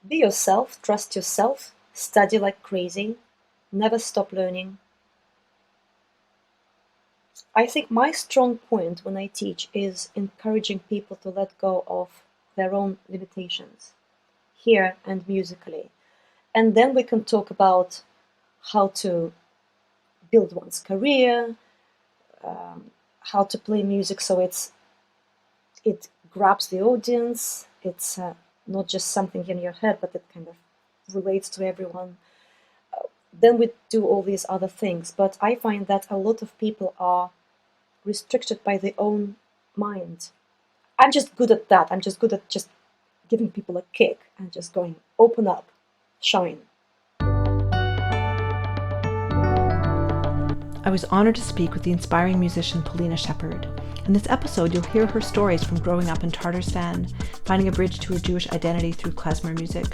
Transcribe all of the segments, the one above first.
Be yourself, trust yourself, study like crazy, never stop learning. I think my strong point when I teach is encouraging people to let go of their own limitations, here and musically. And then we can talk about how to build one's career, how to play music so it grabs the audience. It's not just something in your head, but it kind of relates to everyone. Then we do all these other things. But I find that a lot of people are restricted by their own mind. I'm just good at that. I'm just good at just giving people a kick and just going, open up, shine. I was honored to speak with the inspiring musician Polina Shepherd. In this episode, you'll hear her stories from growing up in Tartarstan, finding a bridge to her Jewish identity through klezmer music,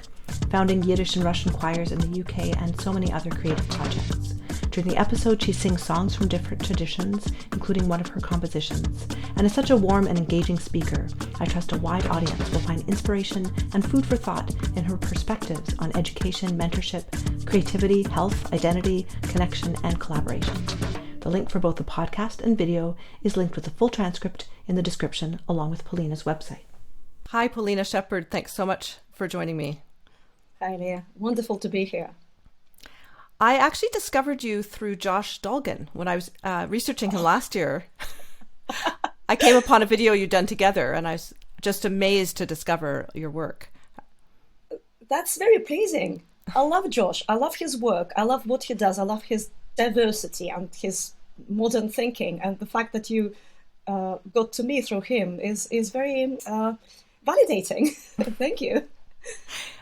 founding Yiddish and Russian choirs in the UK, and so many other creative projects. During the episode, she sings songs from different traditions, including one of her compositions. And as such a warm and engaging speaker, I trust a wide audience will find inspiration and food for thought in her perspectives on education, mentorship, creativity, health, identity, connection, and collaboration. The link for both the podcast and video is linked with the full transcript in the description, along with Polina's website. Hi, Polina Shepherd. Thanks so much for joining me. Hi, Leah. Wonderful to be here. I actually discovered you through Josh Dolgan when I was researching him last year. I came upon a video you'd done together, and I was just amazed to discover your work. That's very pleasing. I love Josh. I love his work. I love what he does. I love his diversity and his modern thinking. And the fact that you got to me through him is very validating. Thank you.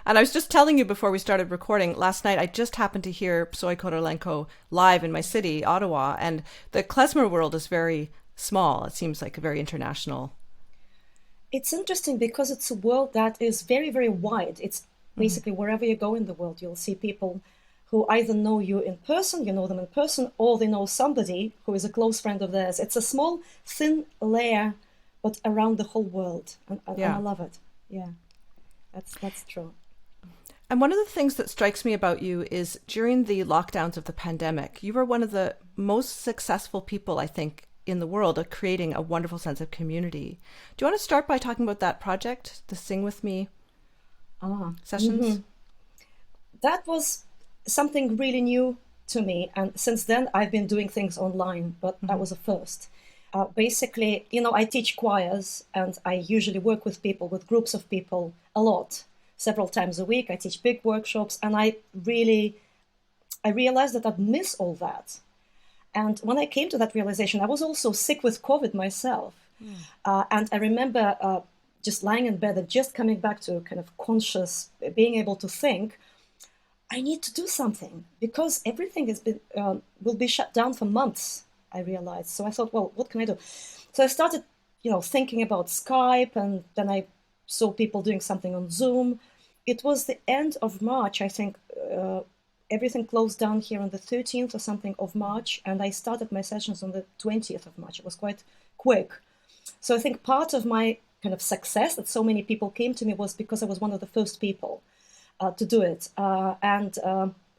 And I was just telling you before we started recording, last night I just happened to hear Psoy Korolenko live in my city, Ottawa, and the klezmer world is very small. It seems like a very international. It's interesting because it's a world that is very, very wide. It's basically wherever you go in the world, you'll see people who either know you in person, you know them in person, or they know somebody who is a close friend of theirs. It's a small, thin layer, but around the whole world. And I love it. Yeah, that's true. And one of the things that strikes me about you is during the lockdowns of the pandemic, you were one of the most successful people, I think, in the world at creating a wonderful sense of community. Do you want to start by talking about that project, the Sing With Me sessions? Mm-hmm. That was something really new to me. And since then, I've been doing things online, but that was a first. Basically, I teach choirs, and I usually work with people, with groups of people a lot. Several times a week. I teach big workshops, and I realized that I'd miss all that. And when I came to that realization, I was also sick with COVID myself. And I remember just lying in bed and just coming back to kind of conscious, being able to think, I need to do something because everything will be shut down for months, I realized. So I thought, well, what can I do? So I started, thinking about Skype, and then I saw people doing something on Zoom. It was the end of March, I think. Everything closed down here on the 13th or something of March, and I started my sessions on the 20th of March. It was quite quick. So I think part of my kind of success that so many people came to me was because I was one of the first people to do it. And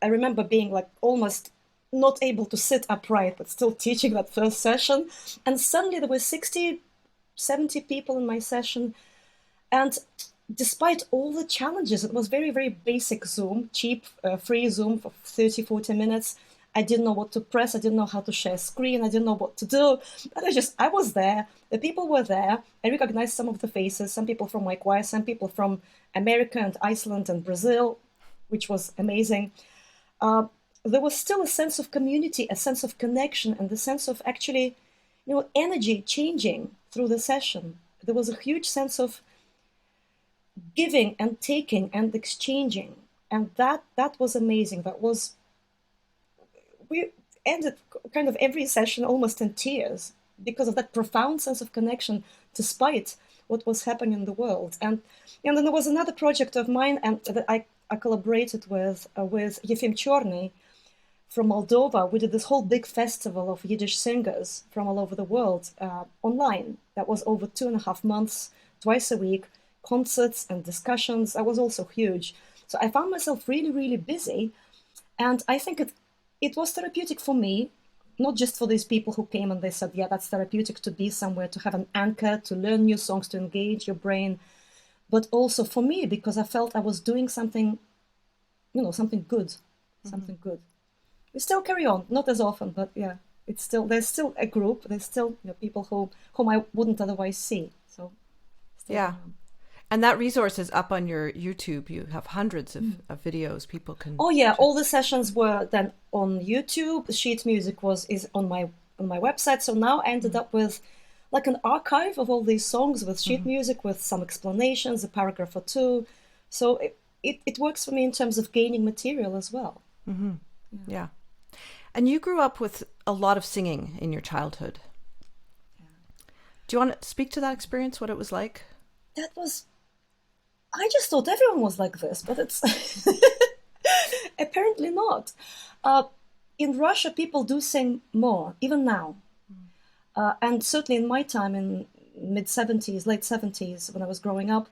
I remember being like almost not able to sit upright, but still teaching that first session. And suddenly there were 60, 70 people in my session. And despite all the challenges, it was very, very basic Zoom, cheap, free Zoom for 30, 40 minutes. I didn't know what to press. I didn't know how to share screen. I didn't know what to do. But I was there. The people were there. I recognized some of the faces, some people from my choir, some people from America and Iceland and Brazil, which was amazing. There was still a sense of community, a sense of connection, and the sense of actually, energy changing through the session. There was a huge sense of giving and taking and exchanging, and that was amazing. We ended kind of every session almost in tears because of that profound sense of connection despite what was happening in the world. And then there was another project of mine, and that I collaborated with Yefim Chorny from Moldova. We did this whole big festival of Yiddish singers from all over the world online. That was over 2.5 months, twice a week, concerts and discussions. That was also huge. So I found myself really, really busy. And I think it was therapeutic for me, not just for these people who came and they said, yeah, that's therapeutic to be somewhere, to have an anchor, to learn new songs, to engage your brain, but also for me, because I felt I was doing something, something good, something good. We still carry on, not as often, but yeah, there's still a group, there's still people whom I wouldn't otherwise see. So yeah. And that resource is up on your YouTube. You have hundreds of videos people can. Oh yeah, all the sessions were then on YouTube. The sheet music is on my website. So now I ended up with like an archive of all these songs with sheet music, with some explanations, a paragraph or two. So it works for me in terms of gaining material as well. Mm-hmm. Yeah. And you grew up with a lot of singing in your childhood. Yeah. Do you want to speak to that experience, what it was like? I just thought everyone was like this, but it's apparently not. In Russia, people do sing more, even now. And certainly in my time, in mid-70s, late 70s, when I was growing up,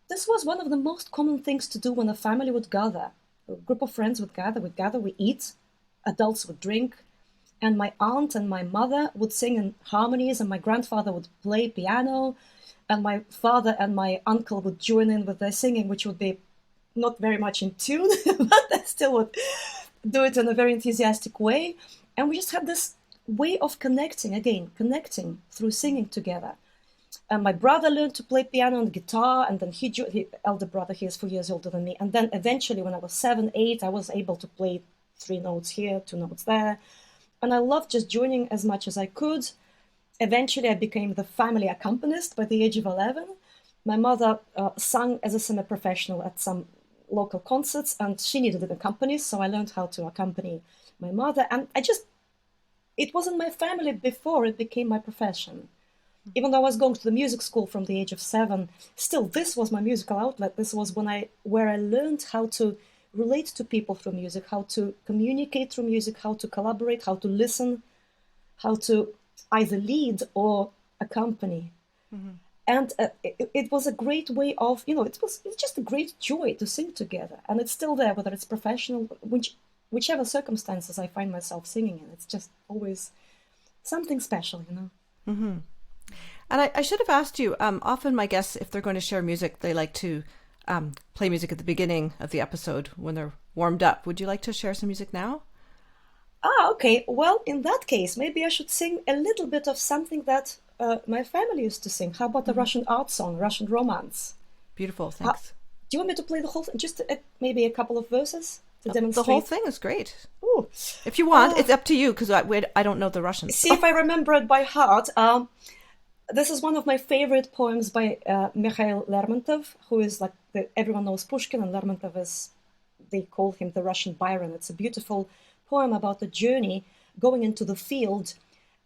this was one of the most common things to do when a family would gather. A group of friends would gather, we eat, adults would drink, and my aunt and my mother would sing in harmonies, and my grandfather would play piano, and my father and my uncle would join in with their singing, which would be not very much in tune, but they still would do it in a very enthusiastic way. And we just had this way of connecting through singing together. And my brother learned to play piano and guitar, and then he elder brother, he is 4 years older than me. And then eventually when I was 7, 8, I was able to play 3 notes here, 2 notes there. And I loved just joining as much as I could. Eventually, I became the family accompanist by the age of 11. My mother sang as a semi-professional at some local concerts, and she needed an accompanist, so I learned how to accompany my mother. And it wasn't my family before it became my profession. Even though I was going to the music school from the age of 7, still this was my musical outlet. This was where I learned how to relate to people through music, how to communicate through music, how to collaborate, how to listen, how to either lead or accompany. Mm-hmm. And it was a great way of, it's just a great joy to sing together. And it's still there, whether it's professional, whichever circumstances I find myself singing in. It's just always something special, Mm-hmm. And I should have asked you, often my guests, if they're going to share music, they like to play music at the beginning of the episode when they're warmed up. Would you like to share some music now? Okay. Well, in that case, maybe I should sing a little bit of something that my family used to sing. How about a Russian art song, Russian romance? Beautiful, thanks. Do you want me to play the whole thing? Just maybe a couple of verses to demonstrate? The whole thing is great. Ooh. If you want, it's up to you, because I don't know the Russian. See if I remember it by heart. This is one of my favorite poems by Mikhail Lermontov, who is everyone knows Pushkin, and Lermontov they call him the Russian Byron. It's a beautiful poem about a journey going into the field,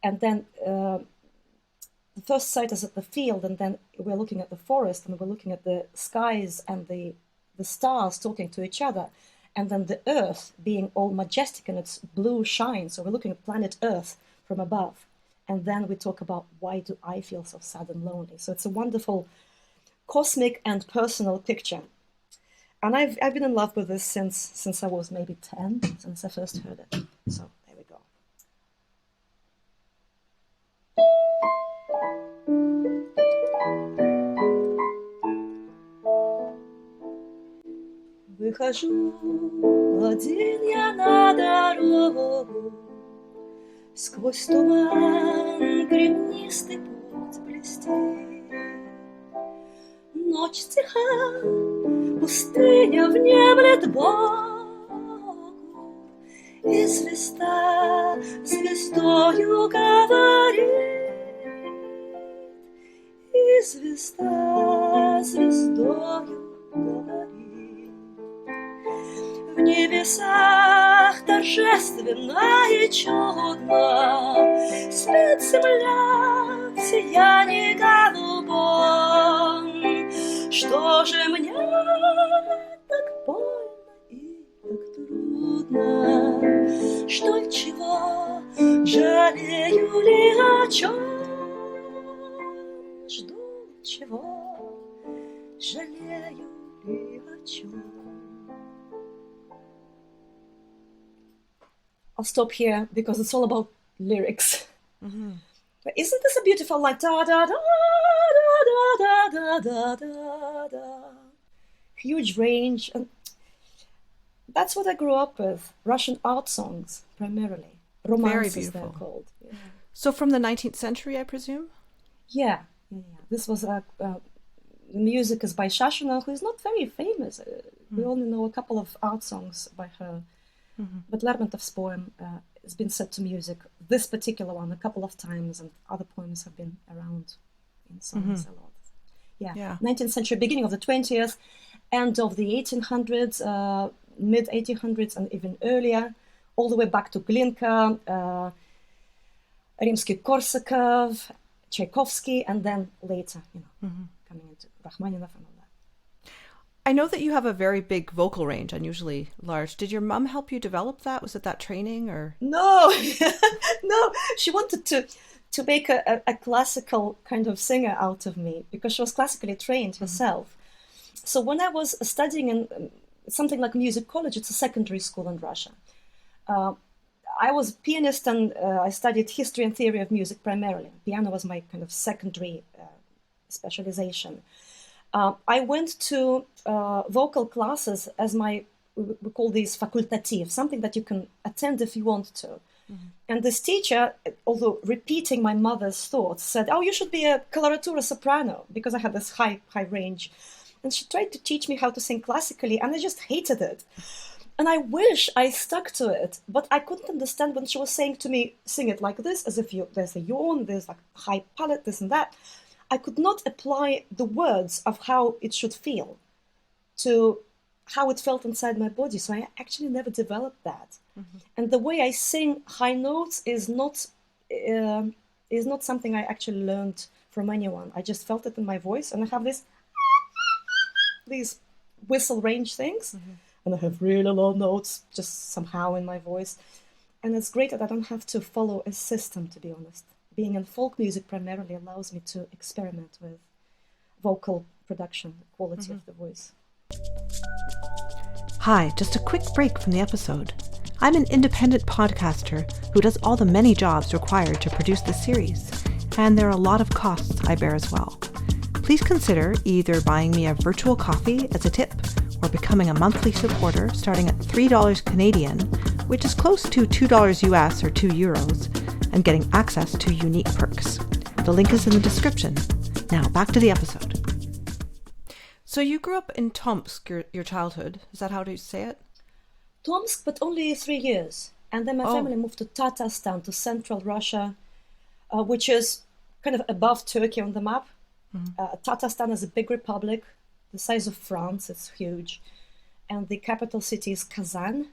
and then the first sight is at the field, and then we're looking at the forest, and we're looking at the skies and the stars talking to each other, and then the earth being all majestic in its blue shine. So we're looking at planet Earth from above. And then we talk about, why do I feel so sad and lonely? So it's a wonderful cosmic and personal picture. And I've been in love with this since I was maybe 10, since I first heard it. So there we go. Выхожу один я на дорогу, сквозь туман гребнистый путь блестит. Ночь тиха, пустыня внемлет Богу, и звезда звездою говорит, и звезда звездою говорит. В небесах торжественно и чудно спит земля в сиянии голубом. Что же мне так больно и так трудно? Что ли чего, жалею ли о чем? Жду чего, жалею ли о чем? I'll stop here because it's all about lyrics. But isn't this a beautiful line? Da da da da da da da da da. Huge range, and that's what I grew up with. Russian art songs primarily, romances they're called. Yeah. So from the 19th century, I presume. Yeah. This was the music is by Shashina, who is not very famous. We only know a couple of art songs by her. But Lermontov's poem has been set to music. This particular one a couple of times, and other poems have been around in songs a lot. Yeah. 19th century, beginning of the 20th, end of the 1800s, mid 1800s, and even earlier, all the way back to Glinka, Rimsky-Korsakov, Tchaikovsky, and then later, coming into Rachmaninoff and all that. I know that you have a very big vocal range, unusually large. Did your mom help you develop that? Was it that training or? No, no. She wanted to make a classical kind of singer out of me because she was classically trained herself. So when I was studying in something like music college, it's a secondary school in Russia. I was a pianist and I studied history and theory of music primarily. Piano was my kind of secondary specialization. I went to vocal classes as we call these facultative, something that you can attend if you want to. And this teacher, although repeating my mother's thoughts, said, "Oh, you should be a coloratura soprano," because I had this high range. And she tried to teach me how to sing classically, and I just hated it. And I wish I stuck to it, but I couldn't understand when she was saying to me, "Sing it like this," as if there's a yawn, there's like high palate, this and that. I could not apply the words of how it should feel to how it felt inside my body. So I actually never developed that. And the way I sing high notes is not something I actually learned from anyone. I just felt it in my voice, and I have these whistle range things, and I have really low notes just somehow in my voice. And it's great that I don't have to follow a system, to be honest. Being in folk music primarily allows me to experiment with vocal production, the quality of the voice. Hi, just a quick break from the episode. I'm an independent podcaster who does all the many jobs required to produce the series, and there are a lot of costs I bear as well. Please consider either buying me a virtual coffee as a tip or becoming a monthly supporter starting at $3 Canadian, which is close to $2 US or €2, and getting access to unique perks. The link is in the description. Now back to the episode. So you grew up in Tomsk, your childhood. Is that how do you say it? Tomsk, but only 3 years. And then my family moved to Tartarstan, to central Russia, which is kind of above Turkey on the map. Tartarstan is a big republic, the size of France. It's huge. And the capital city is Kazan.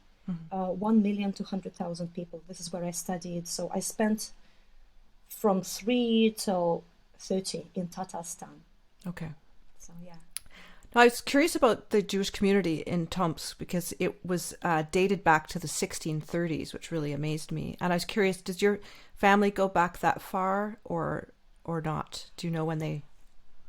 1,200,000 people. This is where I studied. So I spent from 3 till 30 in Tatarstan. Okay. So yeah. Now, I was curious about the Jewish community in Tomsk because it was dated back to the 1630s, which really amazed me. And I was curious, does your family go back that far or not? Do you know when they?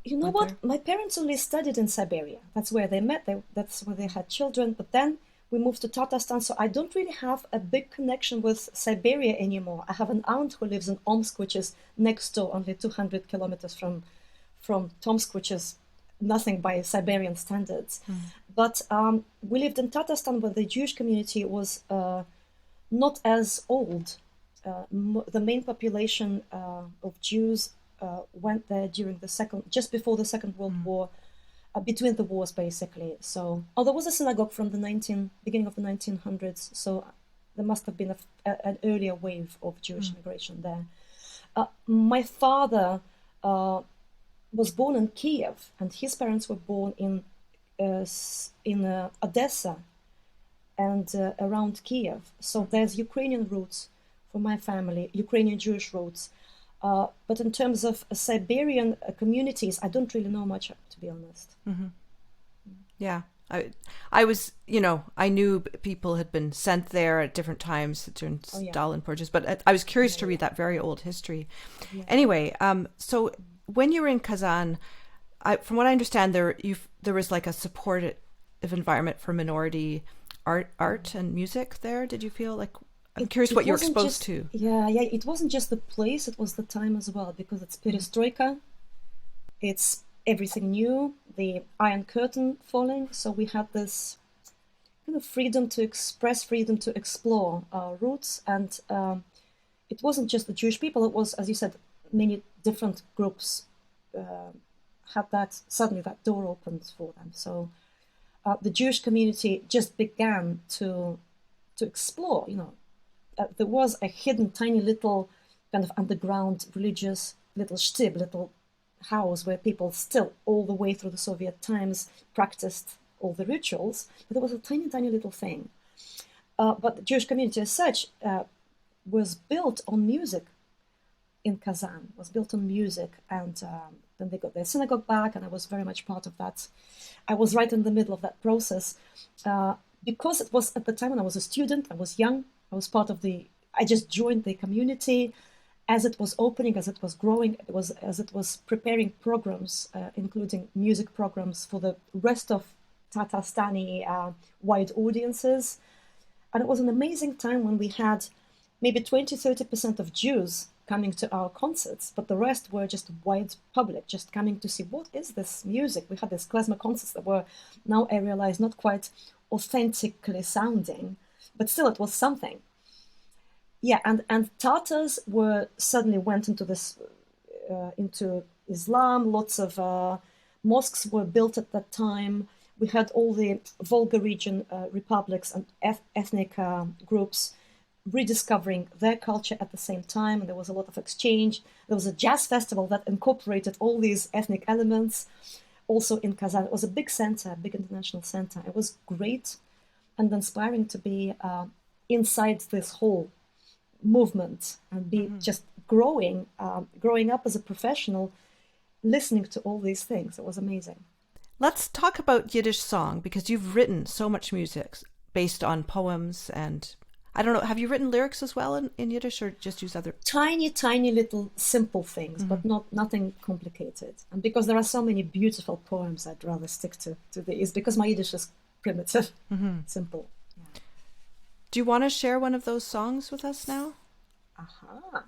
You know what? There? My parents only studied in Siberia. That's where they met. That's where they had children. But then we moved to Tartarstan, so I don't really have a big connection with Siberia anymore. I have an aunt who lives in Omsk, which is next door, only 200 kilometers from Tomsk, which is nothing by Siberian standards. But we lived in Tartarstan, where the Jewish community was not as old. The main population of Jews went there during just before the Second World War. Between the wars, basically. So, there was a synagogue from the beginning of the 1900s, so there must have been an earlier wave of Jewish immigration there. My father was born in Kiev, and his parents were born in Odessa and around Kiev. So there's Ukrainian roots for my family, Ukrainian Jewish roots. But in terms of Siberian communities, I don't really know much, to be honest. Yeah, I was, I knew people had been sent there at different times during Stalin purges, but I was curious to read that very old history. Yeah. Anyway, so when you were in Kazan, from what I understand, there was like a supportive environment for minority art and music there. Did you feel like I'm curious what you're exposed just, to. Yeah, it wasn't just the place, it was the time as well, because it's perestroika, it's everything new, the Iron Curtain falling, so we had this kind of freedom to express, freedom to explore our roots, and it wasn't just the Jewish people, it was, as you said, many different groups had that, suddenly that door opened for them. So the Jewish community just began to explore, there was a hidden tiny little kind of underground religious little shtib, little house where people still all the way through the Soviet times practiced all the rituals, but there was a tiny, tiny little thing. But the Jewish community as such was built on music in Kazan, was built on music, and then they got their synagogue back, and I was very much part of that. I was right in the middle of that process. Because it was at the time when I was a student, I was young, I just joined the community as it was opening, as it was growing, as it was preparing programs, including music programs for the rest of Tatarstani wide audiences. And it was an amazing time when we had maybe 20-30% of Jews coming to our concerts, but the rest were just wide public, just coming to see what is this music. We had these klezmer concerts that were, now I realize, not quite authentically sounding, but still it was something. Yeah, and Tatars suddenly went into this, into Islam. Lots of mosques were built at that time. We had all the Volga region republics and ethnic groups rediscovering their culture at the same time, and there was a lot of exchange. There was a jazz festival that incorporated all these ethnic elements, also in Kazan. It was a big center, a big international center. It was great and inspiring to be inside this whole movement and be just growing up as a professional, listening to all these things. It was amazing. Let's talk about Yiddish song, because you've written so much music based on poems, and I don't know, have you written lyrics as well in Yiddish, or just use other? Tiny little simple things, but nothing complicated. And because there are so many beautiful poems, I'd rather stick to these, because my Yiddish is primitive, simple. Yeah. Do you want to share one of those songs with us now? Aha.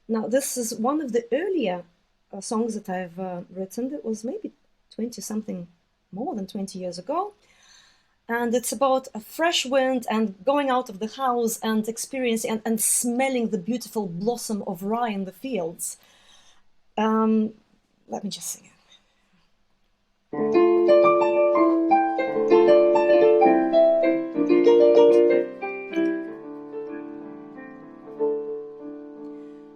Now, this is one of the earlier songs that I've written. It was maybe 20-something, more than 20 years ago. And it's about a fresh wind and going out of the house and experiencing and smelling the beautiful blossom of rye in the fields. Let me just sing it.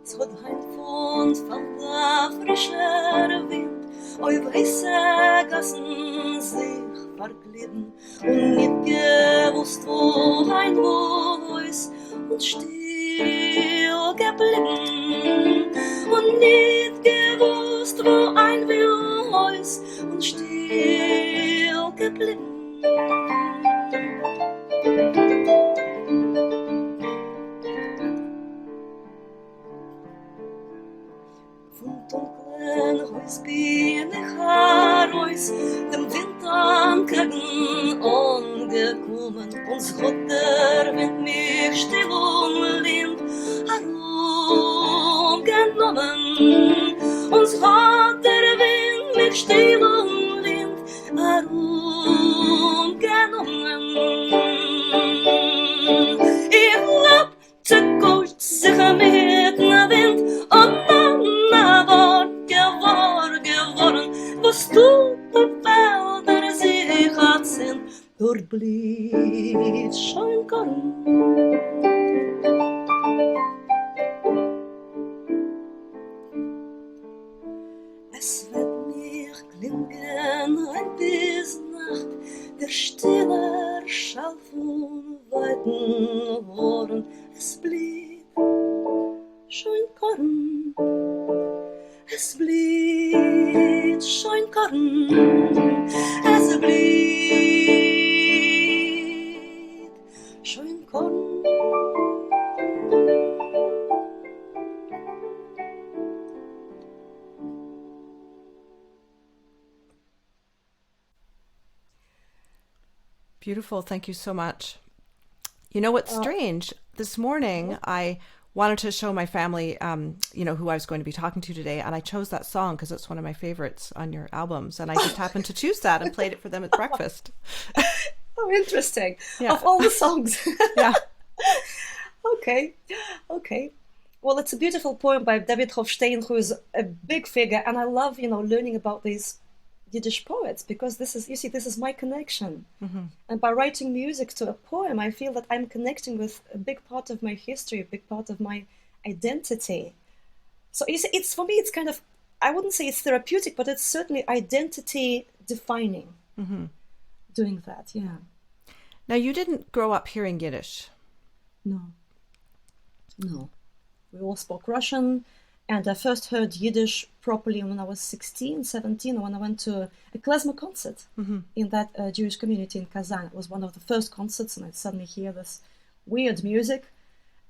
Es hat heimfund von der frischer Wind auf weiße Gassen sich verglitten und nicht gewusst, wo ein wo ist und still geblieben und nicht gewusst, wo ein wo ist und still geblieben. Bin ich heraus, dem Wind entgegen angekommen, uns hat der Wind mich still und lind herumgenommen. Uns hat der Wind mich still und lind herumgenommen. Ich glaubte Gott sich mit dem Wind und dann war geworden, was du die Felder sich hat sind, dort blieb schon Korn. Es wird mir klingen ein bis Nacht, der stille Schall von weiten Ohren, es blieb schon Korn. Es blieb schon Korn, es blieb schon Korn. Beautiful, thank you so much. You know what's strange? this morning I wanted to show my family, who I was going to be talking to today, and I chose that song because it's one of my favorites on your albums, and I just happened to choose that and played it for them at breakfast. Oh, interesting. Yeah. Of all the songs. Yeah. Okay. Well, it's a beautiful poem by Dovid Hofshsteyn, who is a big figure, and I love, learning about these Yiddish poets, because this is my connection. Mm-hmm. And by writing music to a poem, I feel that I'm connecting with a big part of my history, a big part of my identity. So it's for me, it's kind of, I wouldn't say it's therapeutic, but it's certainly identity defining. Mm-hmm. Doing that, yeah. Now, you didn't grow up hearing Yiddish. No. We all spoke Russian, and I first heard Yiddish properly when I was 16, 17, when I went to a klezmer concert in that Jewish community in Kazan. It was one of the first concerts, and I suddenly hear this weird music,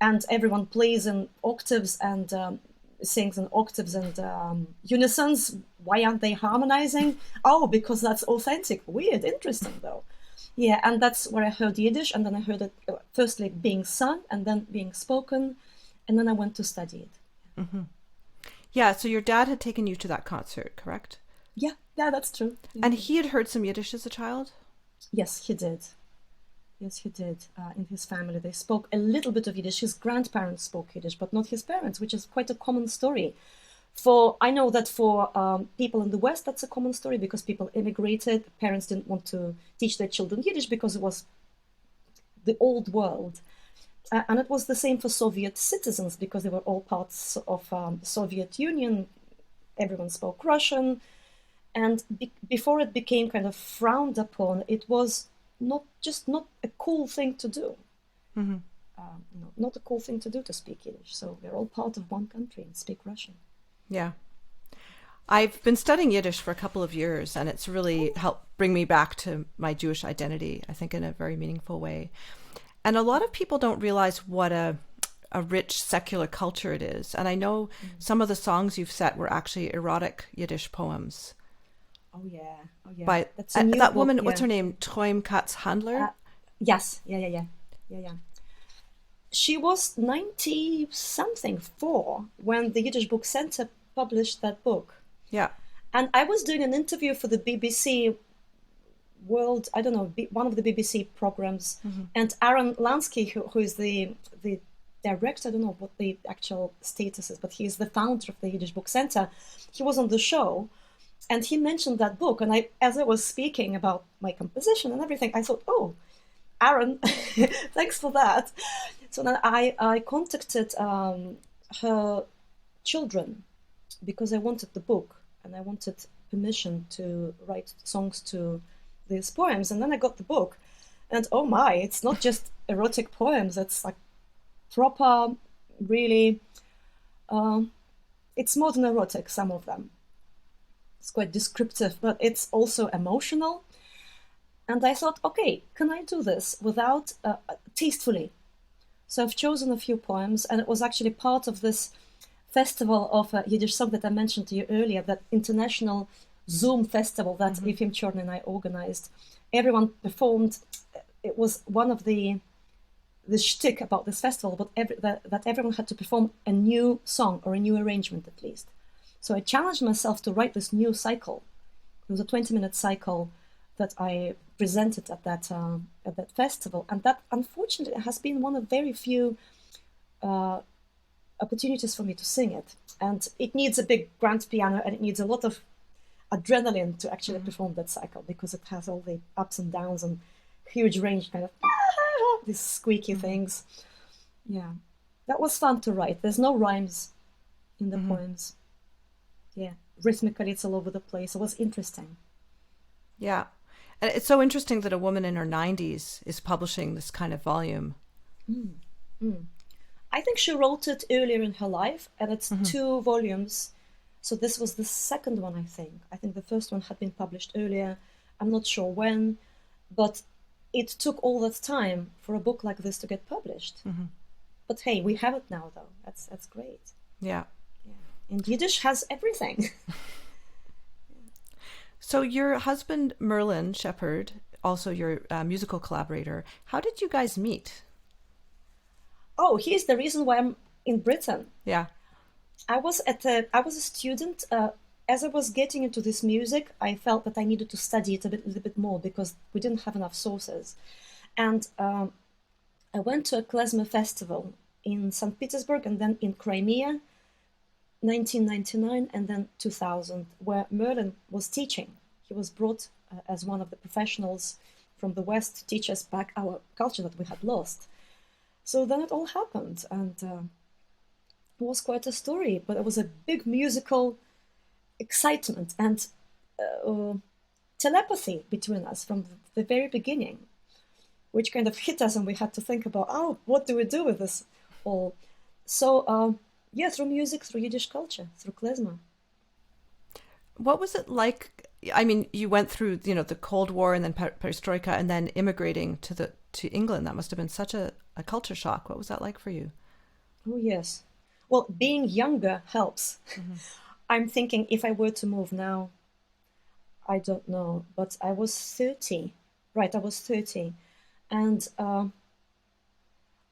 and everyone plays in octaves and sings in octaves and unisons. Why aren't they harmonizing? Oh, because that's authentic. Weird, interesting though. Yeah, and that's where I heard Yiddish, and then I heard it firstly being sung and then being spoken, and then I went to study it. Mm-hmm. Yeah, so your dad had taken you to that concert, correct? Yeah, that's true. Yeah. And he had heard some Yiddish as a child? Yes, he did. In his family, they spoke a little bit of Yiddish. His grandparents spoke Yiddish, but not his parents, which is quite a common story. I know that for people in the West, that's a common story because people immigrated. Parents didn't want to teach their children Yiddish because it was the old world. And it was the same for Soviet citizens because they were all parts of the Soviet Union. Everyone spoke Russian. And before it became kind of frowned upon, it was not a cool thing to do. Mm-hmm. Not a cool thing to do to speak Yiddish. So we're all part of one country and speak Russian. Yeah. I've been studying Yiddish for a couple of years, and it's really helped bring me back to my Jewish identity, I think, in a very meaningful way. And a lot of people don't realize what a rich secular culture it is. And I know some of the songs you've set were actually erotic Yiddish poems. Oh, yeah. By that woman, what's her name? Troim Katz Handler? Yes. Yeah. She was 90-something, 4, when the Yiddish Book Center published that book. Yeah. And I was doing an interview for the BBC World, I don't know, one of the BBC programs. Mm-hmm. And Aaron Lansky, who is the director, I don't know what the actual status is, but he's the founder of the Yiddish Book Center. He was on the show, and he mentioned that book. And as I was speaking about my composition and everything, I thought, oh, Aaron, thanks for that. So then I contacted her children because I wanted the book and I wanted permission to write songs to these poems. And then I got the book, and oh my, it's not just erotic poems. It's like proper, really, it's more than erotic, some of them. It's quite descriptive, but it's also emotional. And I thought, okay, can I do this without, tastefully? So I've chosen a few poems, and it was actually part of this festival of Yiddish song that I mentioned to you earlier, that international Zoom festival that Efim Chorny and I organized. Everyone performed. It was one of the shtick about this festival, but that everyone had to perform a new song or a new arrangement at least. So I challenged myself to write this new cycle. It was a 20-minute cycle that I presented at that festival, and that unfortunately has been one of very few opportunities for me to sing it. And it needs a big grand piano, and it needs a lot of adrenaline to actually perform that cycle, because it has all the ups and downs and huge range, kind of these squeaky things. Yeah, that was fun to write. There's no rhymes in the poems. Yeah, rhythmically it's all over the place. It was interesting. Yeah. And it's so interesting that a woman in her 90s is publishing this kind of volume. I think she wrote it earlier in her life, and it's 2 volumes. So this was the second one, I think. I think the first one had been published earlier. I'm not sure when, but it took all that time for a book like this to get published. But hey, we have it now, though. That's great. Yeah. And Yiddish has everything. So your husband, Merlin Shepherd, also your musical collaborator, how did you guys meet? oh, here's the reason why I'm in Britain. Yeah. I was a student. As I was getting into this music, I felt that I needed to study it a little bit more because we didn't have enough sources. And I went to a klezmer festival in St. Petersburg and then in Crimea, 1999 and then 2000, where Merlin was teaching. He was brought as one of the professionals from the West to teach us back our culture that we had lost. So then it all happened, and it was quite a story, but it was a big musical excitement and telepathy between us from the very beginning, which kind of hit us, and we had to think about, oh, what do we do with this all? So, through music, through Yiddish culture, through klezmer. What was it like? I mean, you went through, the Cold War and then perestroika and then immigrating to England. That must have been such a culture shock. What was that like for you? Oh, yes. Well, being younger helps. Mm-hmm. I'm thinking if I were to move now, I don't know, but I was 30. Right, I was 30. And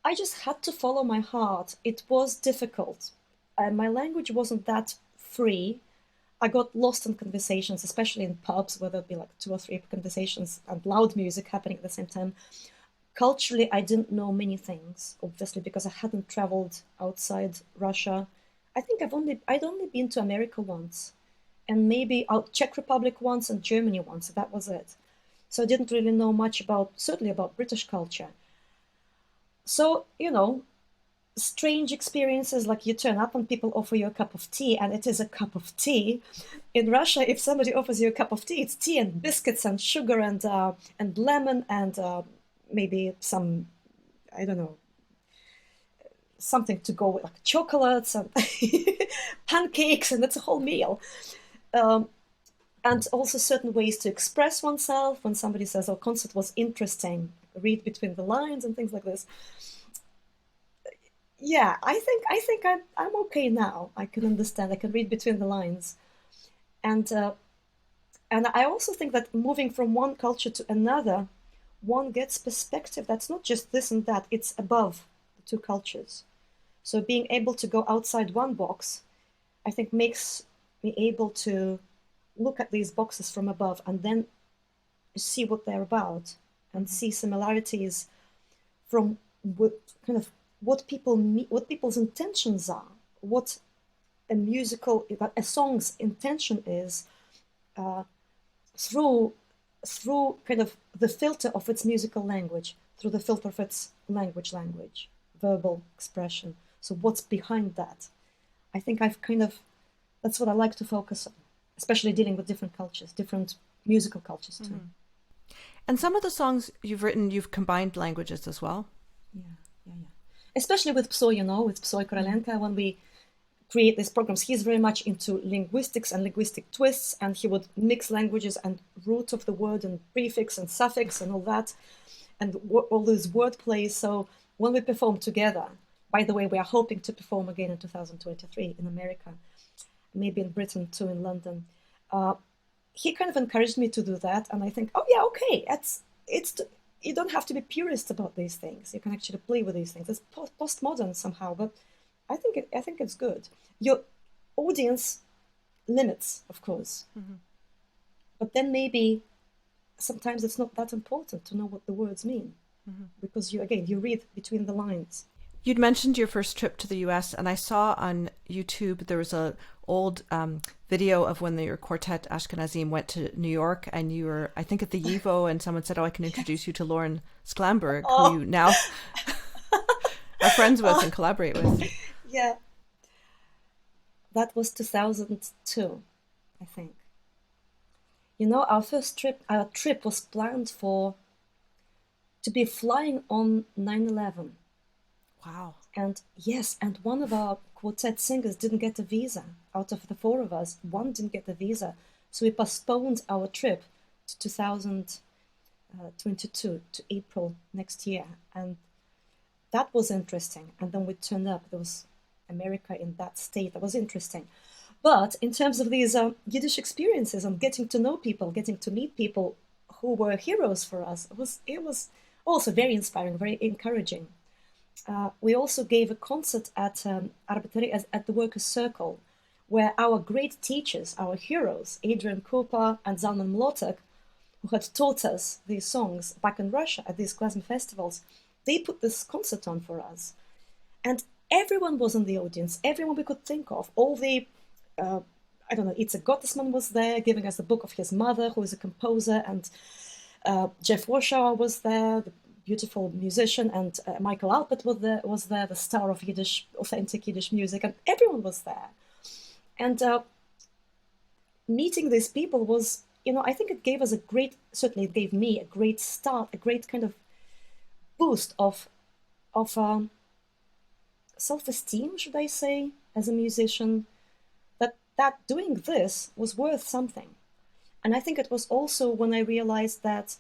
I just had to follow my heart. It was difficult. My language wasn't that free. I got lost in conversations, especially in pubs where there'd be like 2 or 3 conversations and loud music happening at the same time. Culturally, I didn't know many things, obviously, because I hadn't traveled outside Russia. I think I'd only been to America once, and maybe Czech Republic once and Germany once. That was it. So I didn't really know much certainly about British culture. So, strange experiences, like you turn up and people offer you a cup of tea, and it is a cup of tea. In Russia, if somebody offers you a cup of tea, it's tea and biscuits and sugar and lemon and maybe some, I don't know, something to go with, like chocolates and pancakes, and it's a whole meal. And also certain ways to express oneself. When somebody says, oh, concert was interesting, read between the lines and things like this. Yeah, I think I'm okay now. I can understand. I can read between the lines, and I also think that moving from one culture to another, one gets perspective that's not just this and that. It's above the 2 cultures. So being able to go outside one box, I think, makes me able to look at these boxes from above and then see what they're about and see similarities from what people's intentions are, what a song's intention is, through kind of the filter of its musical language, through the filter of its language, verbal expression. So what's behind that? I think that's what I like to focus on, especially dealing with different cultures, different musical cultures too. Mm-hmm. And some of the songs you've written, you've combined languages as well. Yeah. Especially with Psoy, with Psoy Korolenko, when we create these programs, he's very much into linguistics and linguistic twists, and he would mix languages and root of the word and prefix and suffix and all that, and all those word plays. So when we perform together, by the way, we are hoping to perform again in 2023 in America, maybe in Britain too, in London. He kind of encouraged me to do that, and I think, oh yeah, okay, you don't have to be purist about these things. You can actually play with these things. It's postmodern somehow, but I think it's good. Your audience limits, of course, mm-hmm. but then maybe sometimes it's not that important to know what the words mean, mm-hmm. because you read between the lines. You'd mentioned your first trip to the US, and I saw on YouTube there was a old video of when your quartet Ashkenazim went to New York, and you were, I think, at the YIVO, and someone said, oh, I can introduce you to Lorin Sklamberg, who you now are friends with and collaborate with. Yeah. That was 2002, I think. Our trip was planned to be flying on 9/11. Wow. And yes, and one of our quartet singers didn't get a visa. Out of the 4 of us, one didn't get a visa. So we postponed our trip to 2022, to April next year. And that was interesting. And then we turned up, there was America in that state. That was interesting. But in terms of these Yiddish experiences and getting to know people, getting to meet people who were heroes for us, it was also very inspiring, very encouraging. we also gave a concert at at the Workers' Circle, where our great teachers, our heroes, Adrienne Cooper and Zalmen Mlotek, who had taught us these songs back in Russia at these klezmer festivals, they put this concert on for us. And everyone was in the audience, everyone we could think of. All the, Itze Gottesman was there, giving us the book of his mother, who is a composer, and Jeff Warshauer was there, the beautiful musician, and Michael Alpert was there, the star of Yiddish, authentic Yiddish music, and everyone was there. And meeting these people was, I think it gave us certainly it gave me a great start, a great kind of boost of self-esteem, should I say, as a musician, that doing this was worth something. And I think it was also when I realized that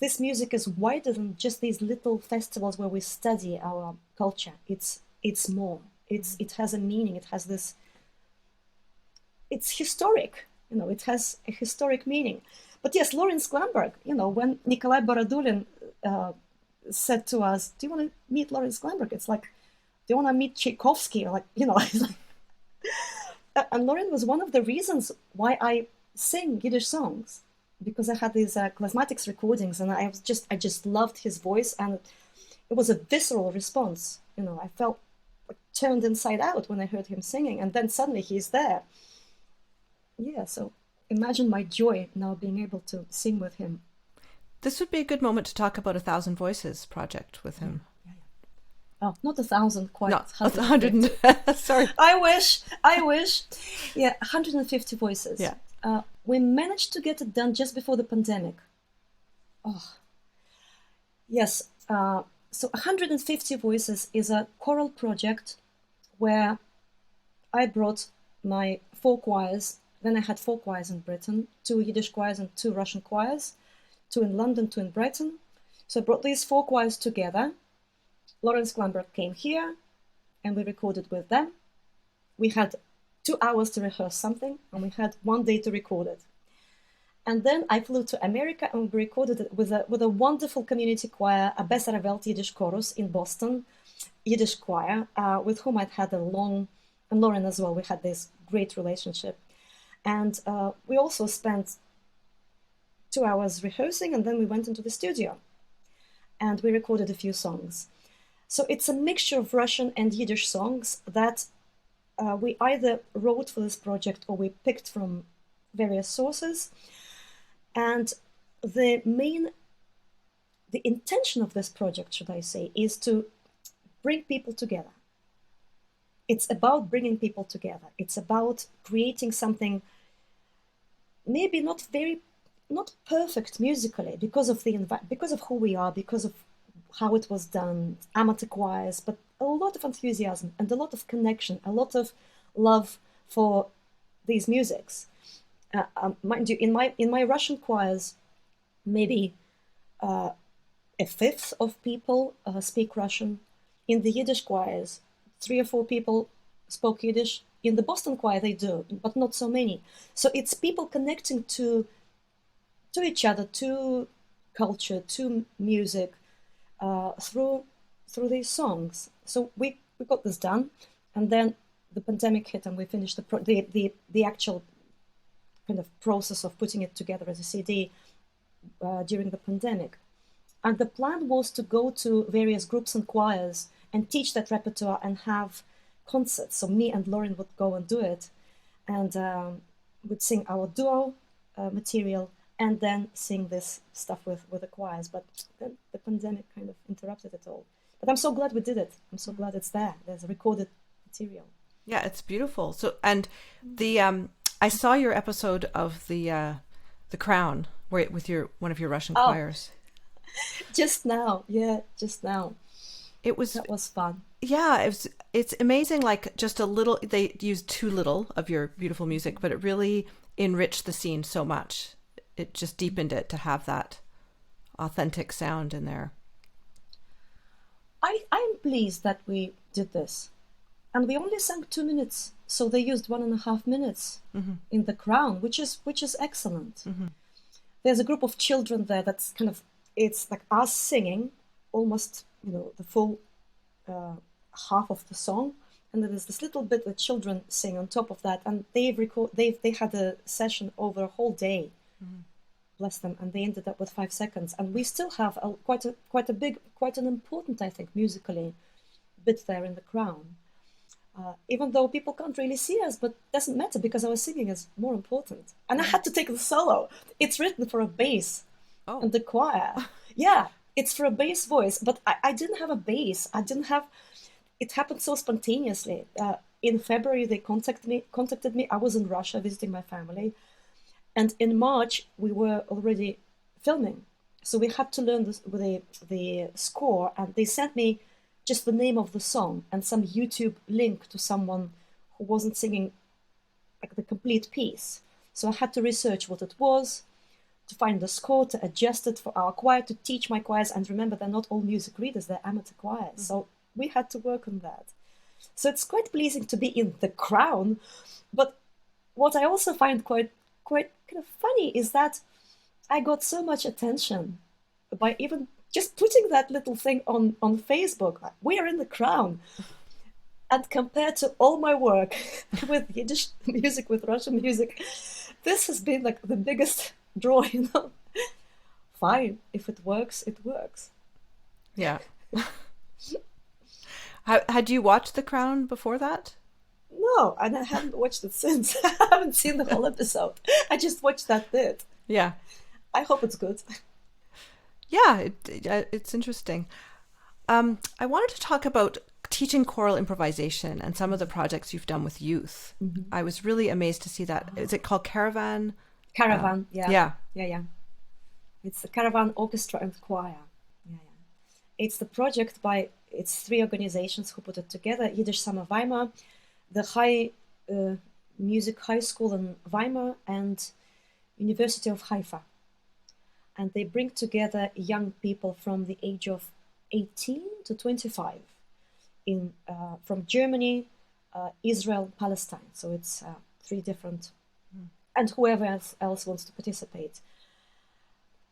this music is wider than just these little festivals where we study our culture. It's more. It has a meaning. It has this. It's historic. It has a historic meaning. But yes, Lorin Sklamberg. When Nikolai Borodulin said to us, "Do you want to meet Lorin Sklamberg?" It's like, "Do you want to meet Tchaikovsky?" Or and Lorin was one of the reasons why I sing Yiddish songs, because I had these klezmatics recordings, and I just loved his voice, and it was a visceral response. I felt like turned inside out when I heard him singing, and then suddenly he's there. Yeah, so imagine my joy now being able to sing with him. This would be a good moment to talk about 1,000 Voices project with him. Yeah. Oh, not 1,000, quite. No, 100. Sorry. I wish. Yeah, 150 voices. Yeah. We managed to get it done just before the pandemic. Oh, yes. So 150 Voices is a choral project where I brought my 4 choirs. Then I had 4 choirs in Britain, 2 Yiddish choirs and 2 Russian choirs, 2 in London, 2 in Britain. So I brought these 4 choirs together. Lorin Sklamberg came here, and we recorded with them. We had 2 hours to rehearse something, and we had 1 day to record it. And then I flew to America, and we recorded it with a wonderful community choir, a Besser Welt Yiddish chorus in Boston, Yiddish choir, with whom I'd had and Lorin as well, we had this great relationship. And we also spent 2 hours rehearsing, and then we went into the studio, and we recorded a few songs. So it's a mixture of Russian and Yiddish songs that we either wrote for this project or we picked from various sources. And the intention of this project, should I say, is to bring people together. It's about bringing people together. It's about creating something maybe not perfect musically because of who we are, because of how it was done, amateur choirs, but a lot of enthusiasm and a lot of connection, a lot of love for these musics. Mind you, in my Russian choirs, maybe a fifth of people speak Russian. In the Yiddish choirs, 3 or 4 people spoke Yiddish. In the Boston choir, they do, but not so many. So it's people connecting to each other, to culture, to music, through these songs. So we got this done, and then the pandemic hit, and we finished the actual kind of process of putting it together as a CD during the pandemic. And the plan was to go to various groups and choirs and teach that repertoire and have concerts. So me and Lorin would go and do it, and would sing our duo material, and then sing this stuff with the choirs. But then the pandemic kind of interrupted it all. But I'm so glad we did it. I'm so glad it's there. There's recorded material. Yeah, it's beautiful. So, and the I saw your episode of the Crown, where with one of your Russian choirs. Just now. That was fun. Yeah, it's amazing. Like just a little, they used too little of your beautiful music, but it really enriched the scene so much. It just deepened it to have that authentic sound in there. I'm pleased that we did this, and we only sang 2 minutes, so they used 1.5 minutes in The Crown, which is excellent. Mm-hmm. There's a group of children there that's kind of, it's like us singing almost, the full half of the song, and there is this little bit that children sing on top of that, and they had a session over a whole day, bless them, and they ended up with 5 seconds, and we still have quite an important, I think, musically bit there in the crown. Even though people can't really see us, but it doesn't matter because our singing is more important. And I had to take the solo. It's written for a bass and the choir. Yeah, it's for a bass voice, but I didn't have a bass. It happened so spontaneously. In February, they contacted me. I was in Russia visiting my family. And in March, we were already filming. So we had to learn the score, and they sent me just the name of the song and some YouTube link to someone who wasn't singing like the complete piece. So I had to research what it was, to find the score, to adjust it for our choir, to teach my choirs. And remember, they're not all music readers, they're amateur choirs. So we had to work on that. So it's quite pleasing to be in the crown. But what I also find quite kind of funny is that I got so much attention by even just putting that little thing on Facebook, like, we are in the crown. And compared to all my work with Yiddish music, with Russian music, this has been like the biggest draw, Fine, if it works, it works. Yeah. Had you watched The Crown before that? No, and I haven't watched it since. I haven't seen the whole episode. I just watched that bit. Yeah. I hope it's good. Yeah, it's interesting. I wanted to talk about teaching choral improvisation and some of the projects you've done with youth. I was really amazed to see that. Is it called Caravan? Caravan, Yeah. It's the Caravan Orchestra and Choir. Yeah. It's the project it's 3 organizations who put it together. Yiddish Summer Weimar, the High Music High School in Weimar, and University of Haifa. And they bring together young people from the age of 18 to 25 from Germany, Israel, Palestine. So it's 3 different, and whoever else wants to participate.